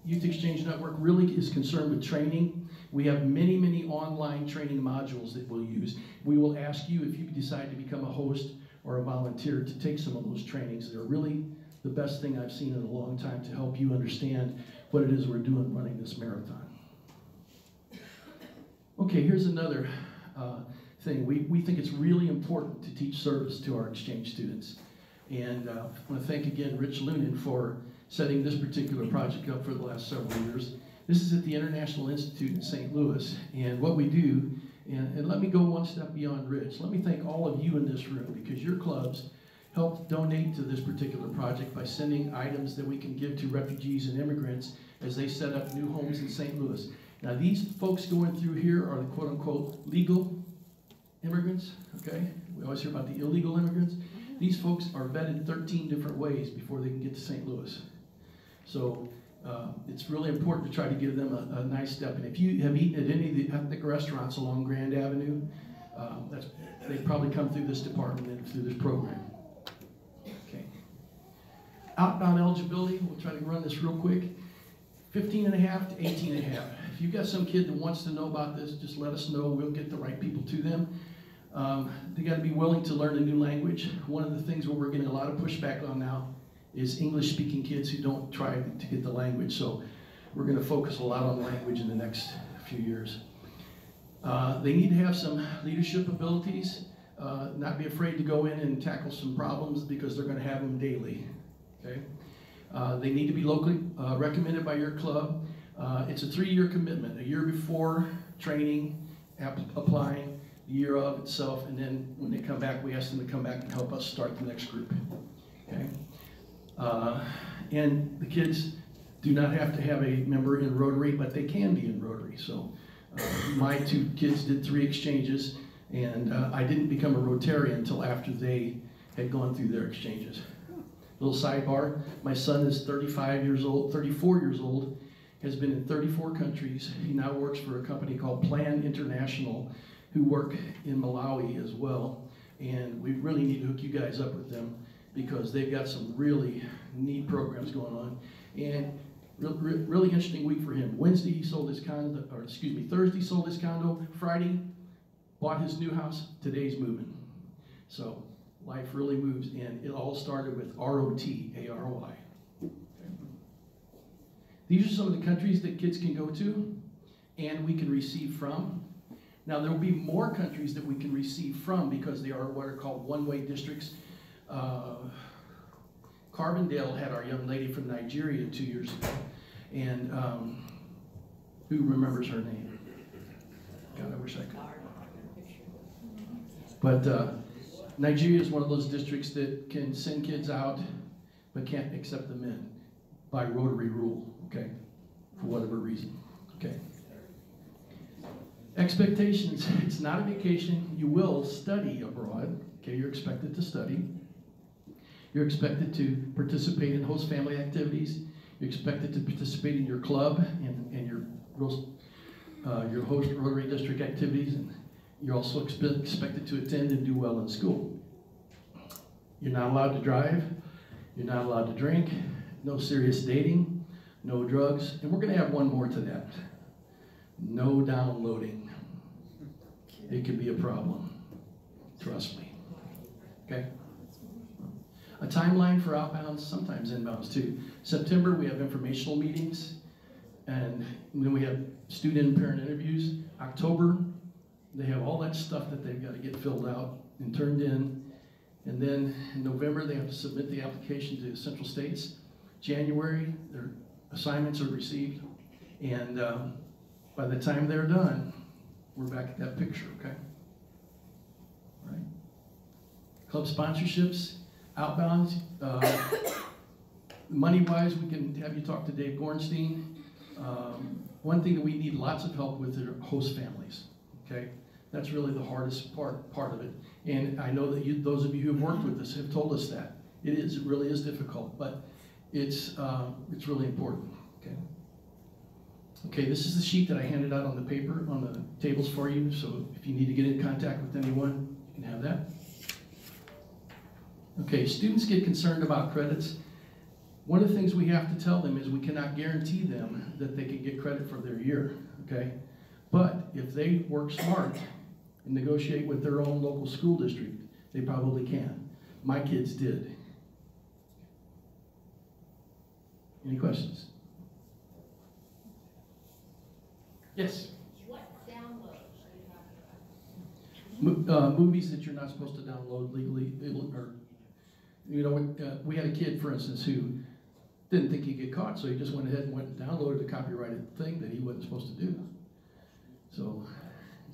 Speaker 5: Youth Exchange Network really is concerned with training. We have many, many online training modules that we'll use. We will ask you if you decide to become a host or a volunteer to take some of those trainings. They're really the best thing I've seen in a long time to help you understand what it is we're doing running this marathon. Okay, here's another thing. We think it's really important to teach service to our exchange students. And I want to thank again Rich Lunan for setting this particular project up for the last several years. This is at the International Institute in St. Louis, and what we do, and let me go one step beyond Rich. Let me thank all of you in this room because your clubs helped donate to this particular project by sending items that we can give to refugees and immigrants as they set up new homes in St. Louis. Now these folks going through here are the quote-unquote legal immigrants, okay? We always hear about the illegal immigrants. These folks are vetted 13 different ways before they can get to St. Louis. So it's really important to try to give them a nice step. And if you have eaten at any of the ethnic restaurants along Grand Avenue, they probably come through this department and through this program. Okay. Outbound eligibility, we'll try to run this real quick. 15.5 to 18.5. If you've got some kid that wants to know about this, just let us know. We'll get the right people to them. They got to be willing to learn a new language. One of the things where we're getting a lot of pushback on now is English-speaking kids who don't try to get the language. So we're going to focus a lot on language in the next few years. They need to have some leadership abilities, not be afraid to go in and tackle some problems because they're going to have them daily. Okay? They need to be locally recommended by your club. It's a 3-year commitment, a year before training, applying, the year of itself, and then when they come back, we ask them to come back and help us start the next group. Okay? And the kids do not have to have a member in Rotary, but they can be in Rotary. So my 2 kids did 3 exchanges, and I didn't become a Rotarian until after they had gone through their exchanges. Little sidebar, my son is 34 years old, has been in 34 countries. He now works for a company called Plan International, who work in Malawi as well. And we really need to hook you guys up with them because they've got some really neat programs going on. And really interesting week for him. Wednesday he sold his condo, or excuse me, Thursday sold his condo. Friday bought his new house. Today's moving. So life really moves, and it all started with R-O-T-A-R-Y. These are some of the countries that kids can go to and we can receive from. Now there will be more countries that we can receive from because they are what are called one-way districts. Carbondale had our young lady from Nigeria 2 years ago, and who remembers her name? God, I wish I could. But Nigeria is one of those districts that can send kids out, but can't accept them in by Rotary rule, okay, for whatever reason, okay. Expectations, it's not a vacation. You will study abroad, okay, you're expected to study. You're expected to participate in host family activities. You're expected to participate in your club and your host Rotary District activities, and you're also expected to attend and do well in school. You're not allowed to drive. You're not allowed to drink. No serious dating. No drugs. And we're going to have one more to that. No downloading. It can be a problem. Trust me. Okay? A timeline for outbounds, sometimes inbounds too. September, we have informational meetings, and then we have student and parent interviews. October, they have all that stuff that they've got to get filled out and turned in. And then in November, they have to submit the application to Central States. January, their assignments are received. And by the time they're done, we're back at that picture, okay? All right. Club sponsorships, outbounds. Money-wise, we can have you talk to Dave Gornstein. One thing that we need lots of help with are host families, okay? That's really the hardest part of it. And I know that those of you who have worked with us have told us that. It really is difficult, but it's really important, okay? Okay, this is the sheet that I handed out on the paper, on the tables for you, so if you need to get in contact with anyone, you can have that. Okay, students get concerned about credits. One of the things we have to tell them is we cannot guarantee them that they can get credit for their year, okay? But if they work smart and negotiate with their own local school district, they probably can. My kids did. Any questions? Yes?
Speaker 7: What downloads are you talking about?
Speaker 5: Movies that you're not supposed to download legally, or, you know, we had a kid, for instance, who didn't think he'd get caught, so he just went ahead and went and downloaded a copyrighted thing that he wasn't supposed to do. So,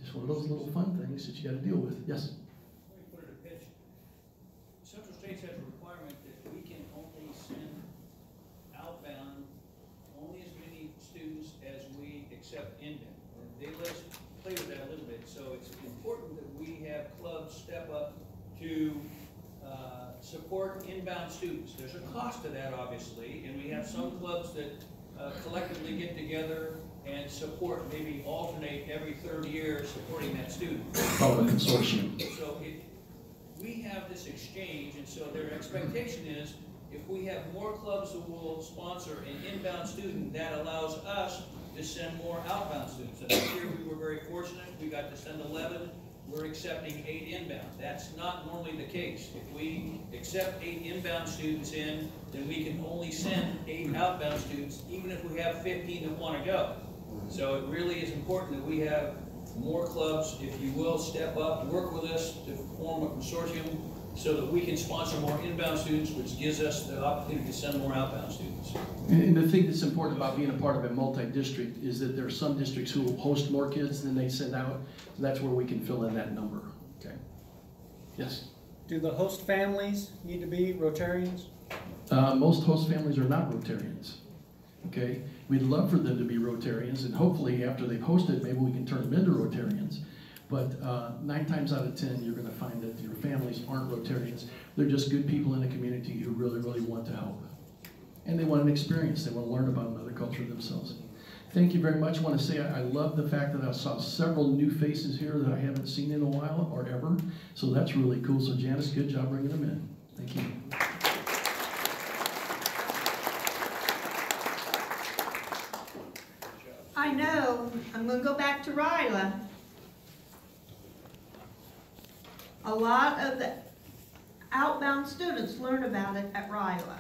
Speaker 5: just one of those little fun things that you got to deal with. Yes?
Speaker 8: Let me put it a pitch. Central States has a requirement that we can only send outbound only as many students as we accept inbound. And they let us play with that a little bit. So it's important that we have clubs step up to support inbound students. There's a cost to that, obviously, and we have some clubs that collectively get together and support, maybe alternate every third year supporting that student.
Speaker 5: Called a consortium.
Speaker 8: So we have this exchange, and so their expectation is if we have more clubs that will sponsor an inbound student, that allows us to send more outbound students. And this year we were very fortunate. We got to send 11. We're accepting 8 inbound. That's not normally the case. If we accept 8 inbound students in, then we can only send 8 outbound students, even if we have 15 that want to go. So it really is important that we have more clubs, if you will, step up, work with us to form a consortium so that we can sponsor more inbound students, which gives us the opportunity to send more outbound students.
Speaker 5: And the thing that's important about being a part of a multi-district is that there are some districts who will host more kids than they send out. So that's where we can fill in that number. Okay. Yes?
Speaker 6: Do the host families need to be Rotarians?
Speaker 5: Most host families are not Rotarians. Okay? We'd love for them to be Rotarians, and hopefully after they've hosted, maybe we can turn them into Rotarians. But 9 times out of 10, you're going to find that your families aren't Rotarians. They're just good people in the community who really, really want to help. And they want an experience. They want to learn about another culture themselves. Thank you very much. I want to say I love the fact that I saw several new faces here that I haven't seen in a while or ever. So that's really cool. So Janice, good job bringing them in. Thank you.
Speaker 1: I know, I'm gonna go back to Ryla. A lot of the outbound students learn about it at Ryla.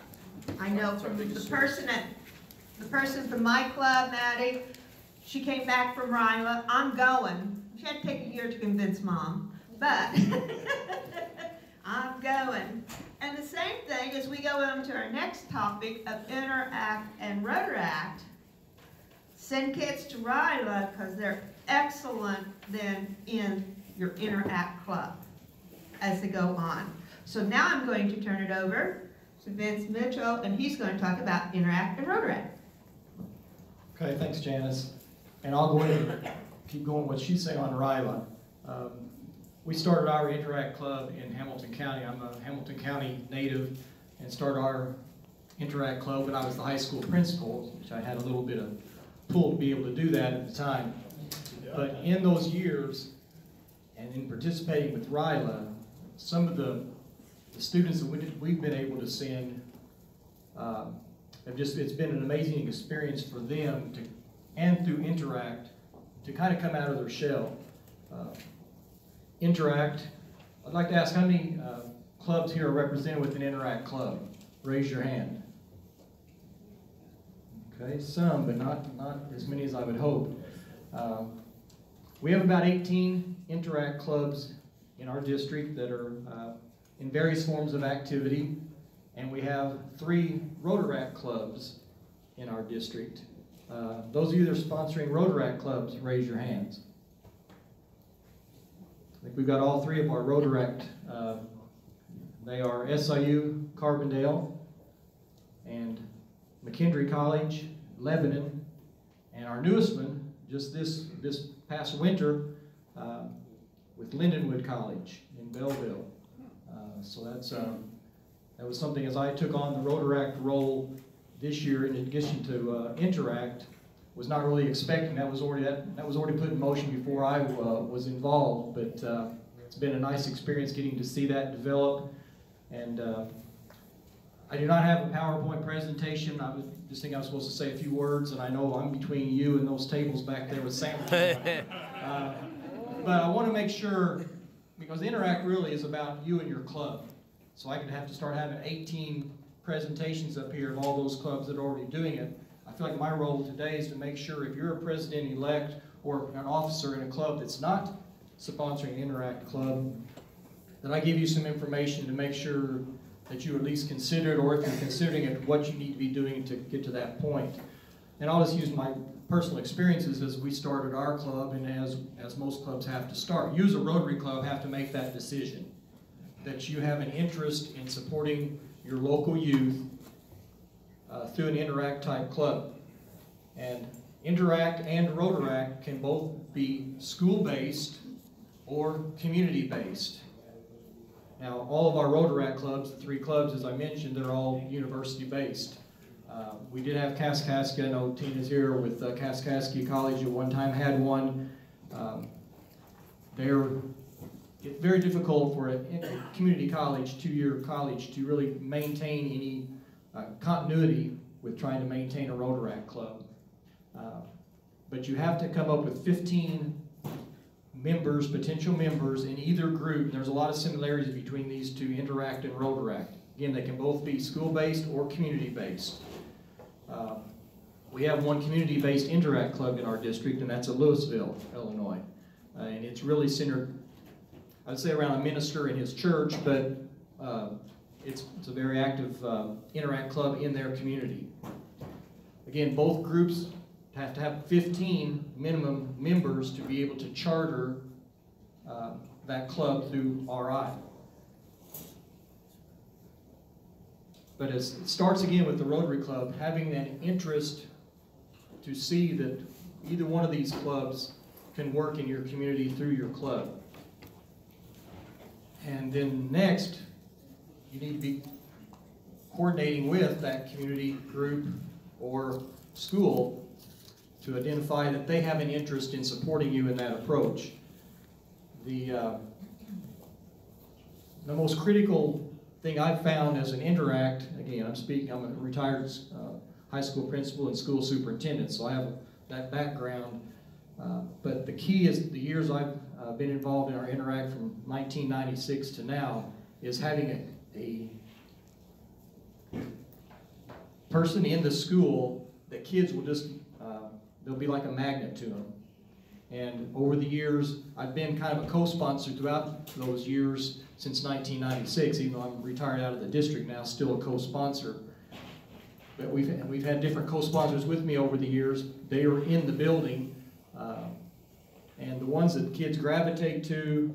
Speaker 1: I know from the person from my club, Maddie, she came back from Ryla. I'm going. She had to take a year to convince Mom, but I'm going. And the same thing as we go on to our next topic of Interact and Rotaract. Send kids to Ryla because they're excellent then in your Interact club as they go on. So now I'm going to turn it over to Vince Mitchell, and he's going to talk about Interact and Rotaract.
Speaker 9: Okay, thanks, Janice. And I'll go ahead and keep going what she's saying on Ryla. We started our Interact Club in Hamilton County. I'm a Hamilton County native and started our Interact Club when I was the high school principal, which I had a little bit of pull to be able to do that at the time. But in those years, and in participating with Ryla, some of the students that we've been able to send it's been an amazing experience for them to, and through Interact, to kind of come out of their shell. Interact, I'd like to ask how many clubs here are represented with an Interact club? Raise your hand. Okay, some, but not as many as I would hope. We have about 18 Interact clubs in our district that are in various forms of activity, and we have 3 Rotaract clubs in our district. Those of you that are sponsoring Rotaract clubs, raise your hands. I think we've got all 3 of our Rotaract. They are SIU, Carbondale, and McKendree College, Lebanon, and our newest one, just this past winter, with Lindenwood College in Belleville. So that was something as I took on the Rotaract role this year, in addition to Interact, was not really expecting. That was already put in motion before I was involved, but it's been a nice experience getting to see that develop. And I do not have a PowerPoint presentation. I was just thinking I was supposed to say a few words, and I know I'm between you and those tables back there with Sam. But I want to make sure, because Interact really is about you and your club. So I could have to start having 18 presentations up here of all those clubs that are already doing it. I feel like my role today is to make sure if you're a president-elect or an officer in a club that's not sponsoring an Interact club, that I give you some information to make sure that you at least consider it, or if you're considering it, what you need to be doing to get to that point. And I'll just use my personal experiences as we started our club, and as most clubs have to start. You as a Rotary Club have to make that decision, that you have an interest in supporting your local youth through an Interact type club. And Interact and Rotaract can both be school-based or community-based. Now, all of our Rotaract clubs, the 3 clubs, as I mentioned, they're all university-based. We did have Kaskaskia. I know Tina's here with Kaskaskia College at one time, had one. It's very difficult for a community college, 2-year college, to really maintain any continuity with trying to maintain a Rotaract club. But you have to come up with 15 members, potential members in either group. There's a lot of similarities between these two, Interact and Rotaract. Again, they can both be school-based or community-based. We have one community-based Interact club in our district, and that's in Louisville, Illinois. And it's really centered, I'd say, around a minister and his church, but it's a very active Interact club in their community. Again, both groups have to have 15 minimum members to be able to charter that club through RI. But it starts again with the Rotary Club having an interest to see that either one of these clubs can work in your community through your club. And then next, you need to be coordinating with that community group or school to identify that they have an interest in supporting you in that approach. The most critical thing I've found as an Interact, again, I'm a retired high school principal and school superintendent, so I have that background. But the key is the years I've been involved in our Interact from 1996 to now is having a person in the school that kids will just, they'll be like a magnet to them. And over the years, I've been kind of a co-sponsor throughout those years since 1996, even though I'm retired out of the district now, still a co-sponsor. But we've had different co-sponsors with me over the years. They are in the building, and the ones that kids gravitate to,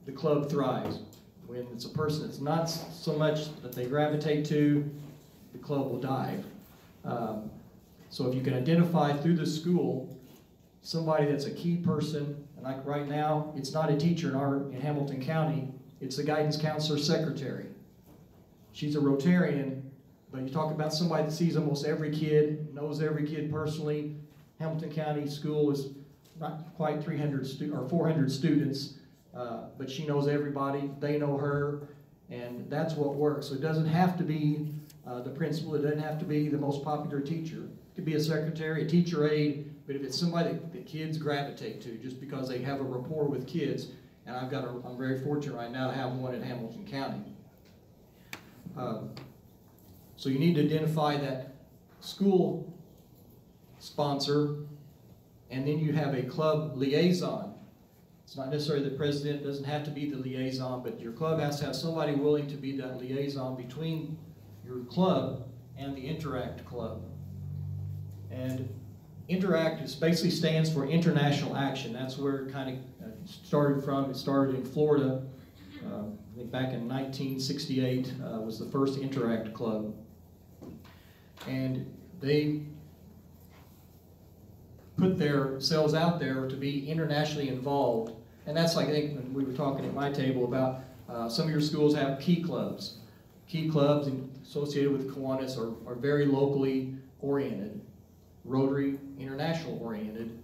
Speaker 9: the club thrives. When it's a person that's not so much that they gravitate to, the club will dive. So if you can identify through the school somebody that's a key person, and like right now, it's not a teacher in Hamilton County, it's the guidance counselor secretary. She's a Rotarian, but you talk about somebody that sees almost every kid, knows every kid personally. Hamilton County School is not quite 400 students, but she knows everybody, they know her, and that's what works. So it doesn't have to be the principal, it doesn't have to be the most popular teacher. It could be a secretary, a teacher aide, but if it's somebody that kids gravitate to just because they have a rapport with kids, and I'm very fortunate right now to have one in Hamilton County. So you need to identify that school sponsor, and then you have a club liaison. It's not necessarily the president, it doesn't have to be the liaison, but your club has to have somebody willing to be that liaison between your club and the Interact Club. And Interact basically stands for International Action. That's where it kind of started from. It started in Florida. I think back in 1968 was the first Interact Club. And they put themselves out there to be internationally involved. And that's like, I think when we were talking at my table about some of your schools have key clubs. Key clubs associated with Kiwanis are very locally oriented. Rotary, international oriented,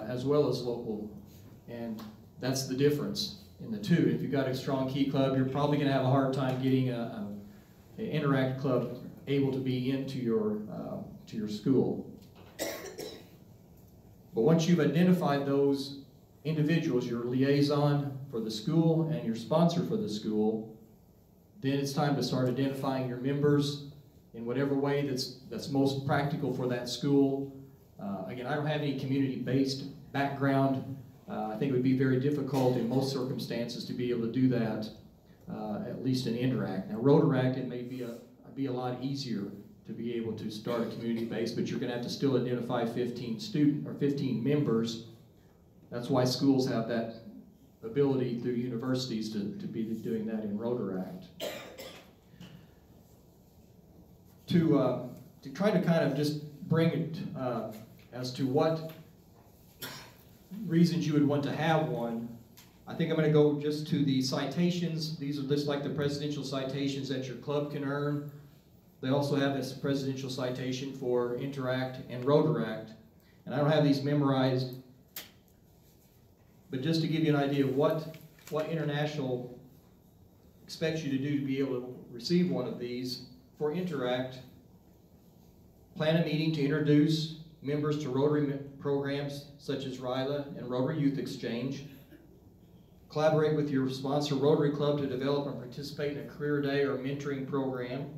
Speaker 9: as well as local. And that's the difference in the two. If you've got a strong key club, you're probably going to have a hard time getting an Interact club able to be into your school. But once you've identified those individuals, your liaison for the school and your sponsor for the school, then it's time to start identifying your members in whatever way that's most practical for that school. Again, I don't have any community-based background. I think it would be very difficult in most circumstances to be able to do that, at least in Interact. Now, Rotaract, it may be a lot easier to be able to start a community base, but you're going to have to still identify 15 members. That's why schools have that ability through universities to be doing that in Rotaract. To try to kind of just bring it as to what reasons you would want to have one, I think I'm going to go just to the citations. These are just like the presidential citations that your club can earn. They also have this presidential citation for Interact and Rotaract. And I don't have these memorized, but just to give you an idea of what International expects you to do to be able to receive one of these. For Interact, plan a meeting to introduce members to Rotary programs such as RILA and Rotary Youth Exchange. Collaborate with your sponsor Rotary Club to develop and participate in a career day or mentoring program.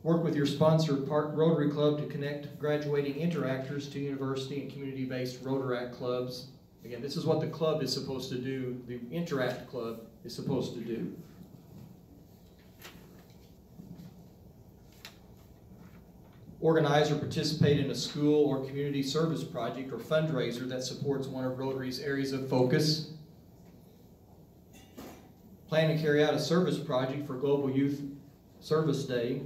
Speaker 9: Work with your sponsor Rotary Club to connect graduating interactors to university and community-based Rotaract clubs. Again, this is what the club is supposed to do, the Interact Club is supposed to do. organize or participate in a school or community service project or fundraiser that supports one of Rotary's areas of focus. Plan to carry out a service project for Global Youth Service Day.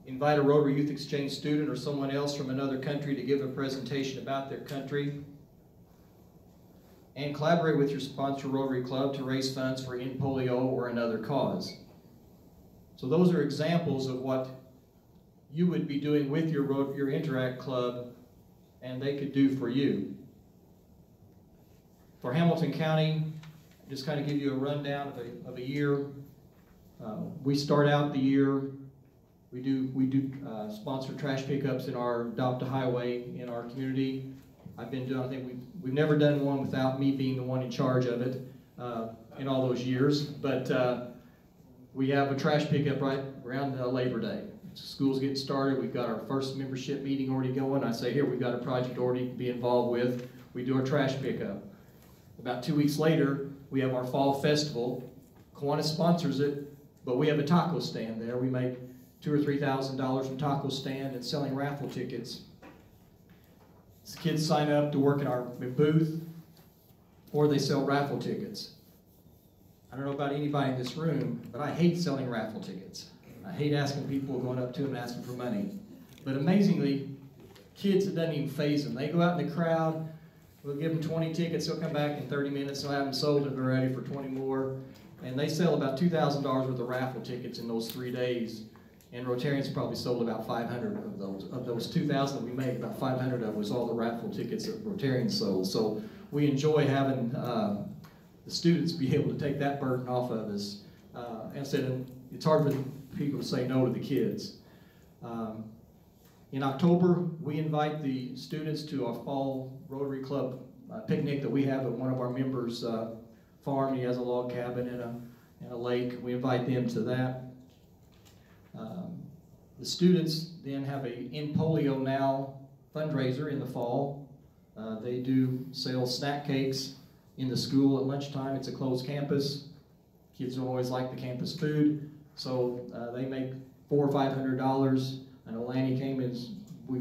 Speaker 9: Invite a Rotary Youth Exchange student or someone else from another country to give a presentation about their country. And collaborate with your sponsor Rotary Club to raise funds for End Polio or another cause. So those are examples of what you would be doing with your Interact Club, and they could do for you. For Hamilton County, just kind of give you a rundown of a year. We start out the year, we do sponsor trash pickups in our Adopt a Highway in our community. I've been doing, I think we've never done one without me being the one in charge of it in all those years, but we have a trash pickup right around Labor Day. School's getting started, we've got our first membership meeting already going. I say, here, we've got a project already to be involved with. We do our trash pickup. About 2 weeks later, we have our fall festival. Kiwanis sponsors it, but we have a taco stand there. We make $2,000 or $3,000 from taco stand and selling raffle tickets. These kids sign up to work in our booth, or they sell raffle tickets. I don't know about anybody in this room, but I hate selling raffle tickets. I hate asking people, going up to them and asking for money. But amazingly, kids, it doesn't even faze them. They go out in the crowd, we'll give them 20 tickets, they'll come back in 30 minutes, they'll have them sold and they're ready for 20 more. And they sell about $2,000 worth of raffle tickets in those 3 days. And Rotarians probably sold about 500 of those. Of those 2,000 that we made, about 500 of was all the raffle tickets that Rotarians sold. So we enjoy having the students be able to take that burden off of us. And said it's hard for people to say no to the kids. In October, we invite the students to our fall Rotary Club picnic that we have at one of our members' farm. He has a log cabin and a lake. We invite them to that. The students then have a End Polio Now fundraiser in the fall. They do sell snack cakes in the school at lunchtime. It's a closed campus. Kids don't always like the campus food, so they make $400 or $500. I know Lanny came in, we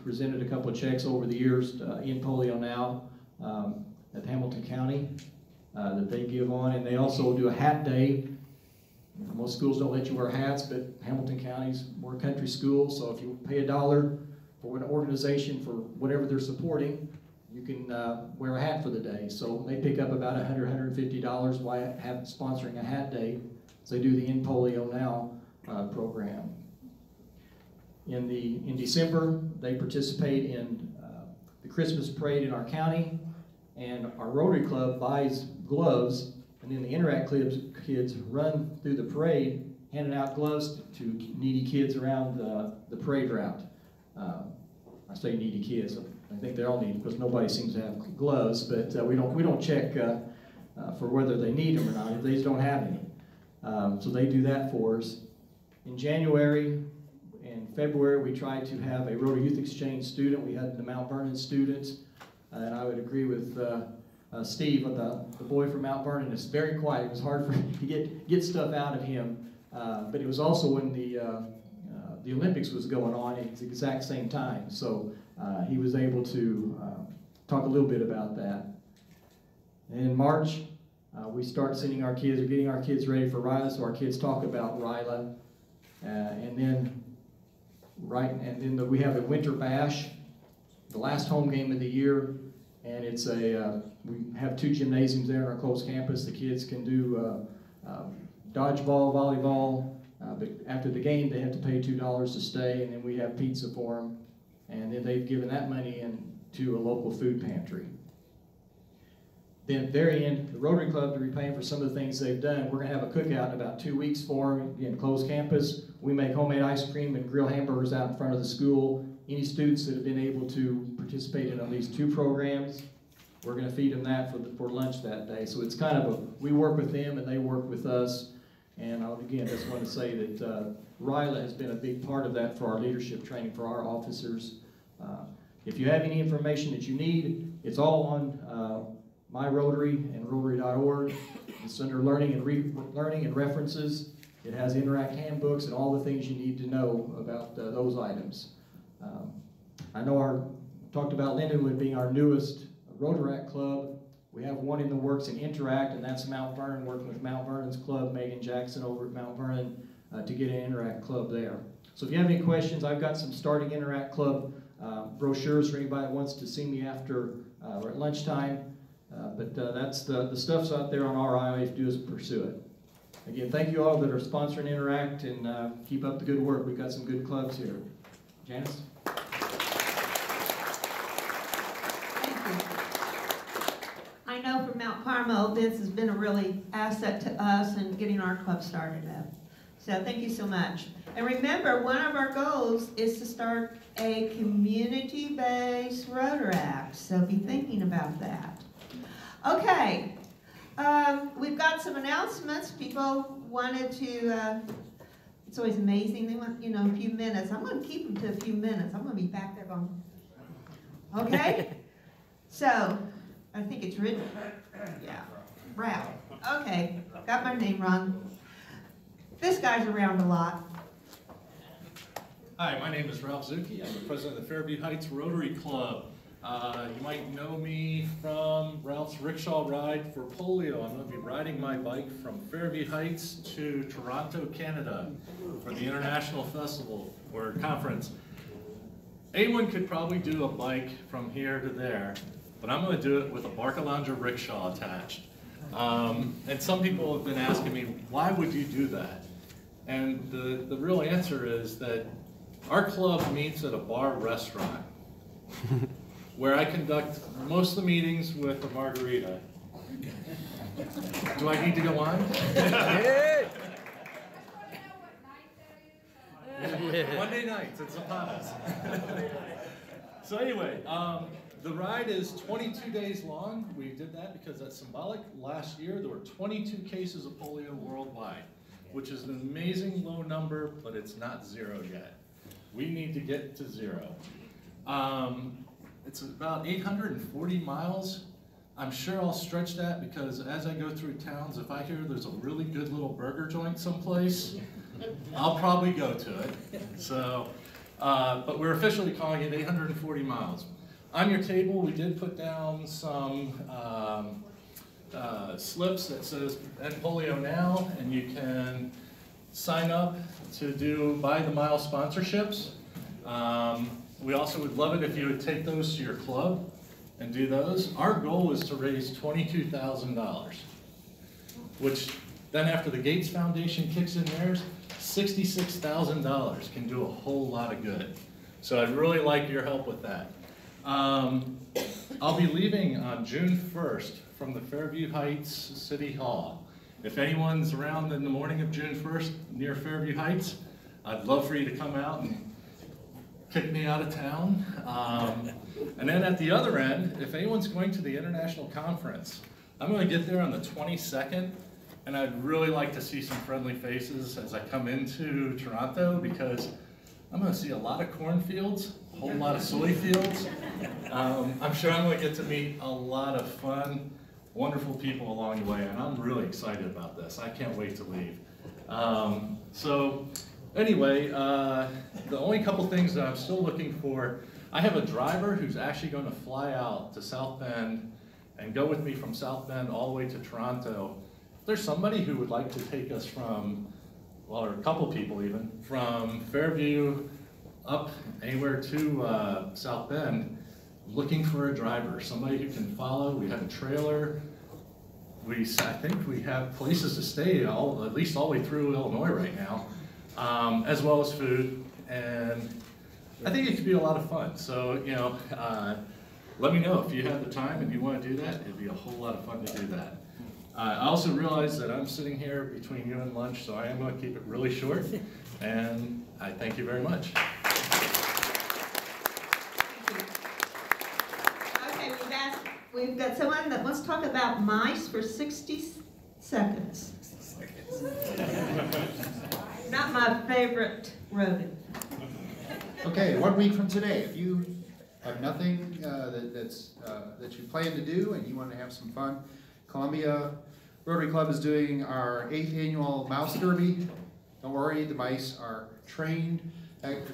Speaker 9: presented a couple of checks over the years to End Polio Now at Hamilton County that they give on, and they also do a hat day. Most schools don't let you wear hats, but Hamilton County's more country school, so if you pay $1 for an organization for whatever they're supporting, you can wear a hat for the day. So they pick up about $100, $150 by sponsoring a hat day. So they do the End Polio Now program. In December, they participate in the Christmas parade in our county, and our Rotary Club buys gloves, and then the Interact kids run through the parade handing out gloves to needy kids around the parade route. I say needy kids. I think they all need, because nobody seems to have gloves, but we don't check for whether they need them or not, if they just don't have any. So they do that for us. In January and February, we tried to have a Rotary Youth Exchange student. We had the Mount Vernon students, and I would agree with Steve, the boy from Mount Vernon. Is very quiet. It was hard for to get stuff out of him, but it was also when the Olympics was going on at the exact same time. So he was able to talk a little bit about that. And in March, we start sending our kids, or getting our kids ready for RILA, so our kids talk about RILA. And then we have a winter bash, the last home game of the year, and it's we have 2 gymnasiums there on our closed campus. The kids can do dodgeball, volleyball, but after the game they have to pay $2 to stay, and then we have pizza for them, and then they've given that money to a local food pantry. Then at the very end, the Rotary Club, to repay them for some of the things they've done, we're going to have a cookout in about 2 weeks for them. Again, closed campus. We make homemade ice cream and grill hamburgers out in front of the school. Any students that have been able to participate in at least 2 programs, we're going to feed them that for lunch that day. So it's kind of we work with them and they work with us. And again, just want to say that RILA has been a big part of that for our leadership training for our officers. If you have any information that you need, it's all on My Rotary and Rotary.org. It's under learning and references. It has Interact handbooks and all the things you need to know about those items. I know talked about Lindenwood being our newest Rotaract club. We have one in the works in Interact, and that's Mount Vernon, working with Mount Vernon's club, Megan Jackson over at Mount Vernon, to get an Interact club there. So if you have any questions, I've got some starting Interact club brochures for anybody that wants to see me after or at lunchtime. But that's the stuff's out there on our eye. All you have to do is pursue it. Again, thank you all that are sponsoring Interact, and keep up the good work. We've got some good clubs here. Janice?
Speaker 1: I know from Mount Carmel, this has been a really asset to us in getting our club started up. So thank you so much. And remember, one of our goals is to start a community-based Rotaract, so be thinking about that. Okay, we've got some announcements. People wanted to, it's always amazing, they want, a few minutes. I'm going to keep them to a few minutes. I'm going to be back there going, okay? So, I think it's written, yeah, Ralph. Okay, got my name wrong. This guy's around a lot.
Speaker 10: Hi, my name is Ralph Zuke. I'm the president of the Fairview Heights Rotary Club. You might know me from Ralph's Rickshaw ride for Polio. I'm going to be riding my bike from Fairview Heights to Toronto, Canada for the International Festival or Conference. Anyone could probably do a bike from here to there, but I'm going to do it with a Barcalounger rickshaw attached. And some people have been asking me, why would you do that? And the real answer is that our club meets at a bar restaurant where I conduct most of the meetings with a margarita. Do I need to go on? Monday nights at Zapata's. So anyway, the ride is 22 days long. We did that because that's symbolic. Last year there were 22 cases of polio worldwide, which is an amazing low number, but it's not zero yet. We need to get to zero. It's about 840 miles. I'm sure I'll stretch that because as I go through towns, if I hear there's a really good little burger joint someplace, I'll probably go to it. So, but we're officially calling it 840 miles. On your table, we did put down some slips that says End Polio Now, and you can sign up to buy the mile sponsorships. We also would love it if you would take those to your club and do those. Our goal is to raise $22,000, which then after the Gates Foundation kicks in theirs, $66,000 can do a whole lot of good. So I'd really like your help with that. I'll be leaving on June 1st from the Fairview Heights City Hall. If anyone's around in the morning of June 1st near Fairview Heights, I'd love for you to come out and kick me out of town. And then at the other end, if anyone's going to the international conference, I'm going to get there on the 22nd, and I'd really like to see some friendly faces as I come into Toronto because I'm going to see a lot of cornfields, a whole lot of soy fields. I'm sure I'm going to get to meet a lot of fun, wonderful people along the way, and I'm really excited about this. I can't wait to leave. So anyway, the only couple things that I'm still looking for, I have a driver who's actually going to fly out to South Bend and go with me from South Bend all the way to Toronto. If there's somebody who would like to take us from, well, or a couple people even, from Fairview up anywhere to South Bend, looking for a driver, somebody who can follow. We have a trailer. I think we have places to stay at least all the way through Illinois right now, as well as food, and I think it could be a lot of fun. So, let me know if you have the time and you want to do that. It'd be a whole lot of fun to do that. I also realize that I'm sitting here between you and lunch, so I am going to keep it really short, and I thank you very much.
Speaker 1: Okay, we've got someone that wants to talk about mice for 60 seconds. Not my favorite rodent.
Speaker 11: Okay, 1 week from today, if you have nothing that you plan to do and you want to have some fun, Columbia Rotary Club is doing our 8th annual Mouse Derby Don't worry, the mice are trained.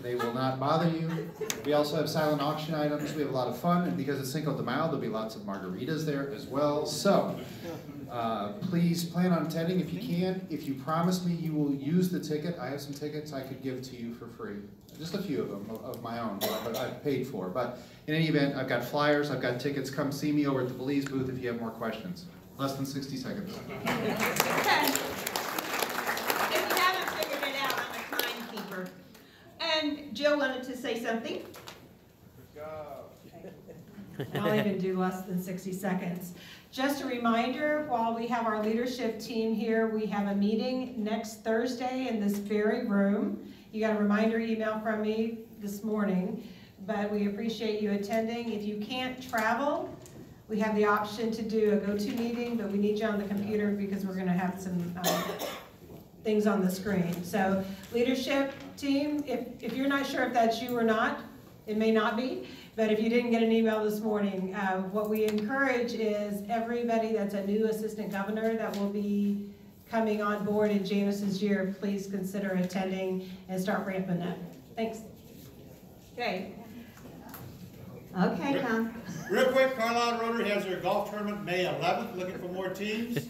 Speaker 11: They will not bother you. We also have silent auction items. We have a lot of fun, and because it's Cinco de Mayo, there'll be lots of margaritas there as well. So please plan on attending if you can. If you promise me you will use the ticket, I have some tickets I could give to you for free. Just a few of them of my own, but I've paid for. But in any event, I've got flyers, I've got tickets. Come see me over at the Belize booth if you have more questions. Less than 60 seconds.
Speaker 1: Okay. If you haven't figured it out, I'm a timekeeper. And Jill wanted to say something.
Speaker 7: I'll even do less than 60 seconds. Just a reminder, while we have our leadership team here, we have a meeting next Thursday in this very room. You got a reminder email from me this morning, but we appreciate you attending. If you can't travel, we have the option to do a go-to meeting, but we need you on the computer because we're going to have some things on the screen. So leadership team, if you're not sure if that's you or not, it may not be, but if you didn't get an email this morning, what we encourage is everybody that's a new assistant governor that will be coming on board in Janice's year, please consider attending and start ramping up. Thanks.
Speaker 1: Okay. Okay, Tom.
Speaker 12: Real quick, Carlisle Rotary has their golf tournament May 11th, looking for more teams.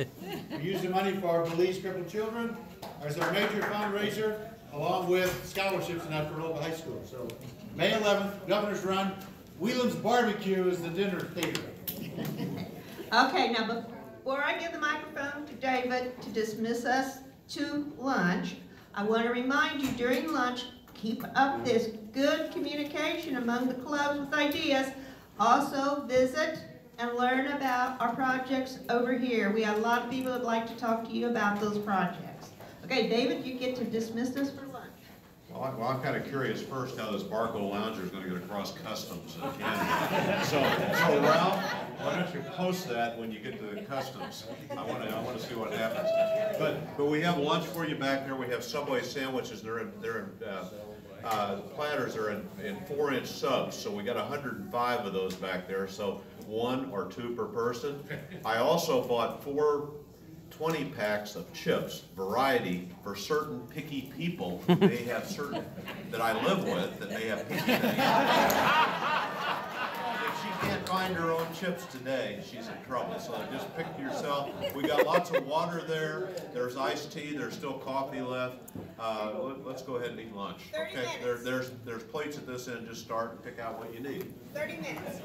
Speaker 12: We use the money for our Belize crippled children as our major fundraiser, along with scholarships in that for local high school. So May 11th, Governor's Run. Whelan's Barbecue is the dinner theater.
Speaker 1: Okay, now before I give the microphone to David to dismiss us to lunch, I want to remind you during lunch, keep up this good communication among the clubs with ideas. Also visit and learn about our projects over here. We have a lot of people that would like to talk to you about those projects. Okay, David, you get to dismiss us for lunch.
Speaker 13: Well, I'm kind of curious first how this Barco Lounger is going to get across customs in Canada. So Ralph, why don't you post that when you get to the customs? I want to see what happens. But we have lunch for you back there. We have Subway sandwiches. They're in platters are in 4-inch subs. So we got 105 of those back there. So 1 or 2 per person. I also bought 4 20 packs of chips, variety for certain picky people. They have certain that I live with that may have picky things. If she can't find her own chips today, she's in trouble. So just pick yourself. We got lots of water there. There's iced tea. There's still coffee left. Let's go ahead and eat lunch.
Speaker 1: 30
Speaker 13: Okay.
Speaker 1: minutes.
Speaker 13: There's plates at this end. Just start and pick out what you need.
Speaker 1: 30 minutes.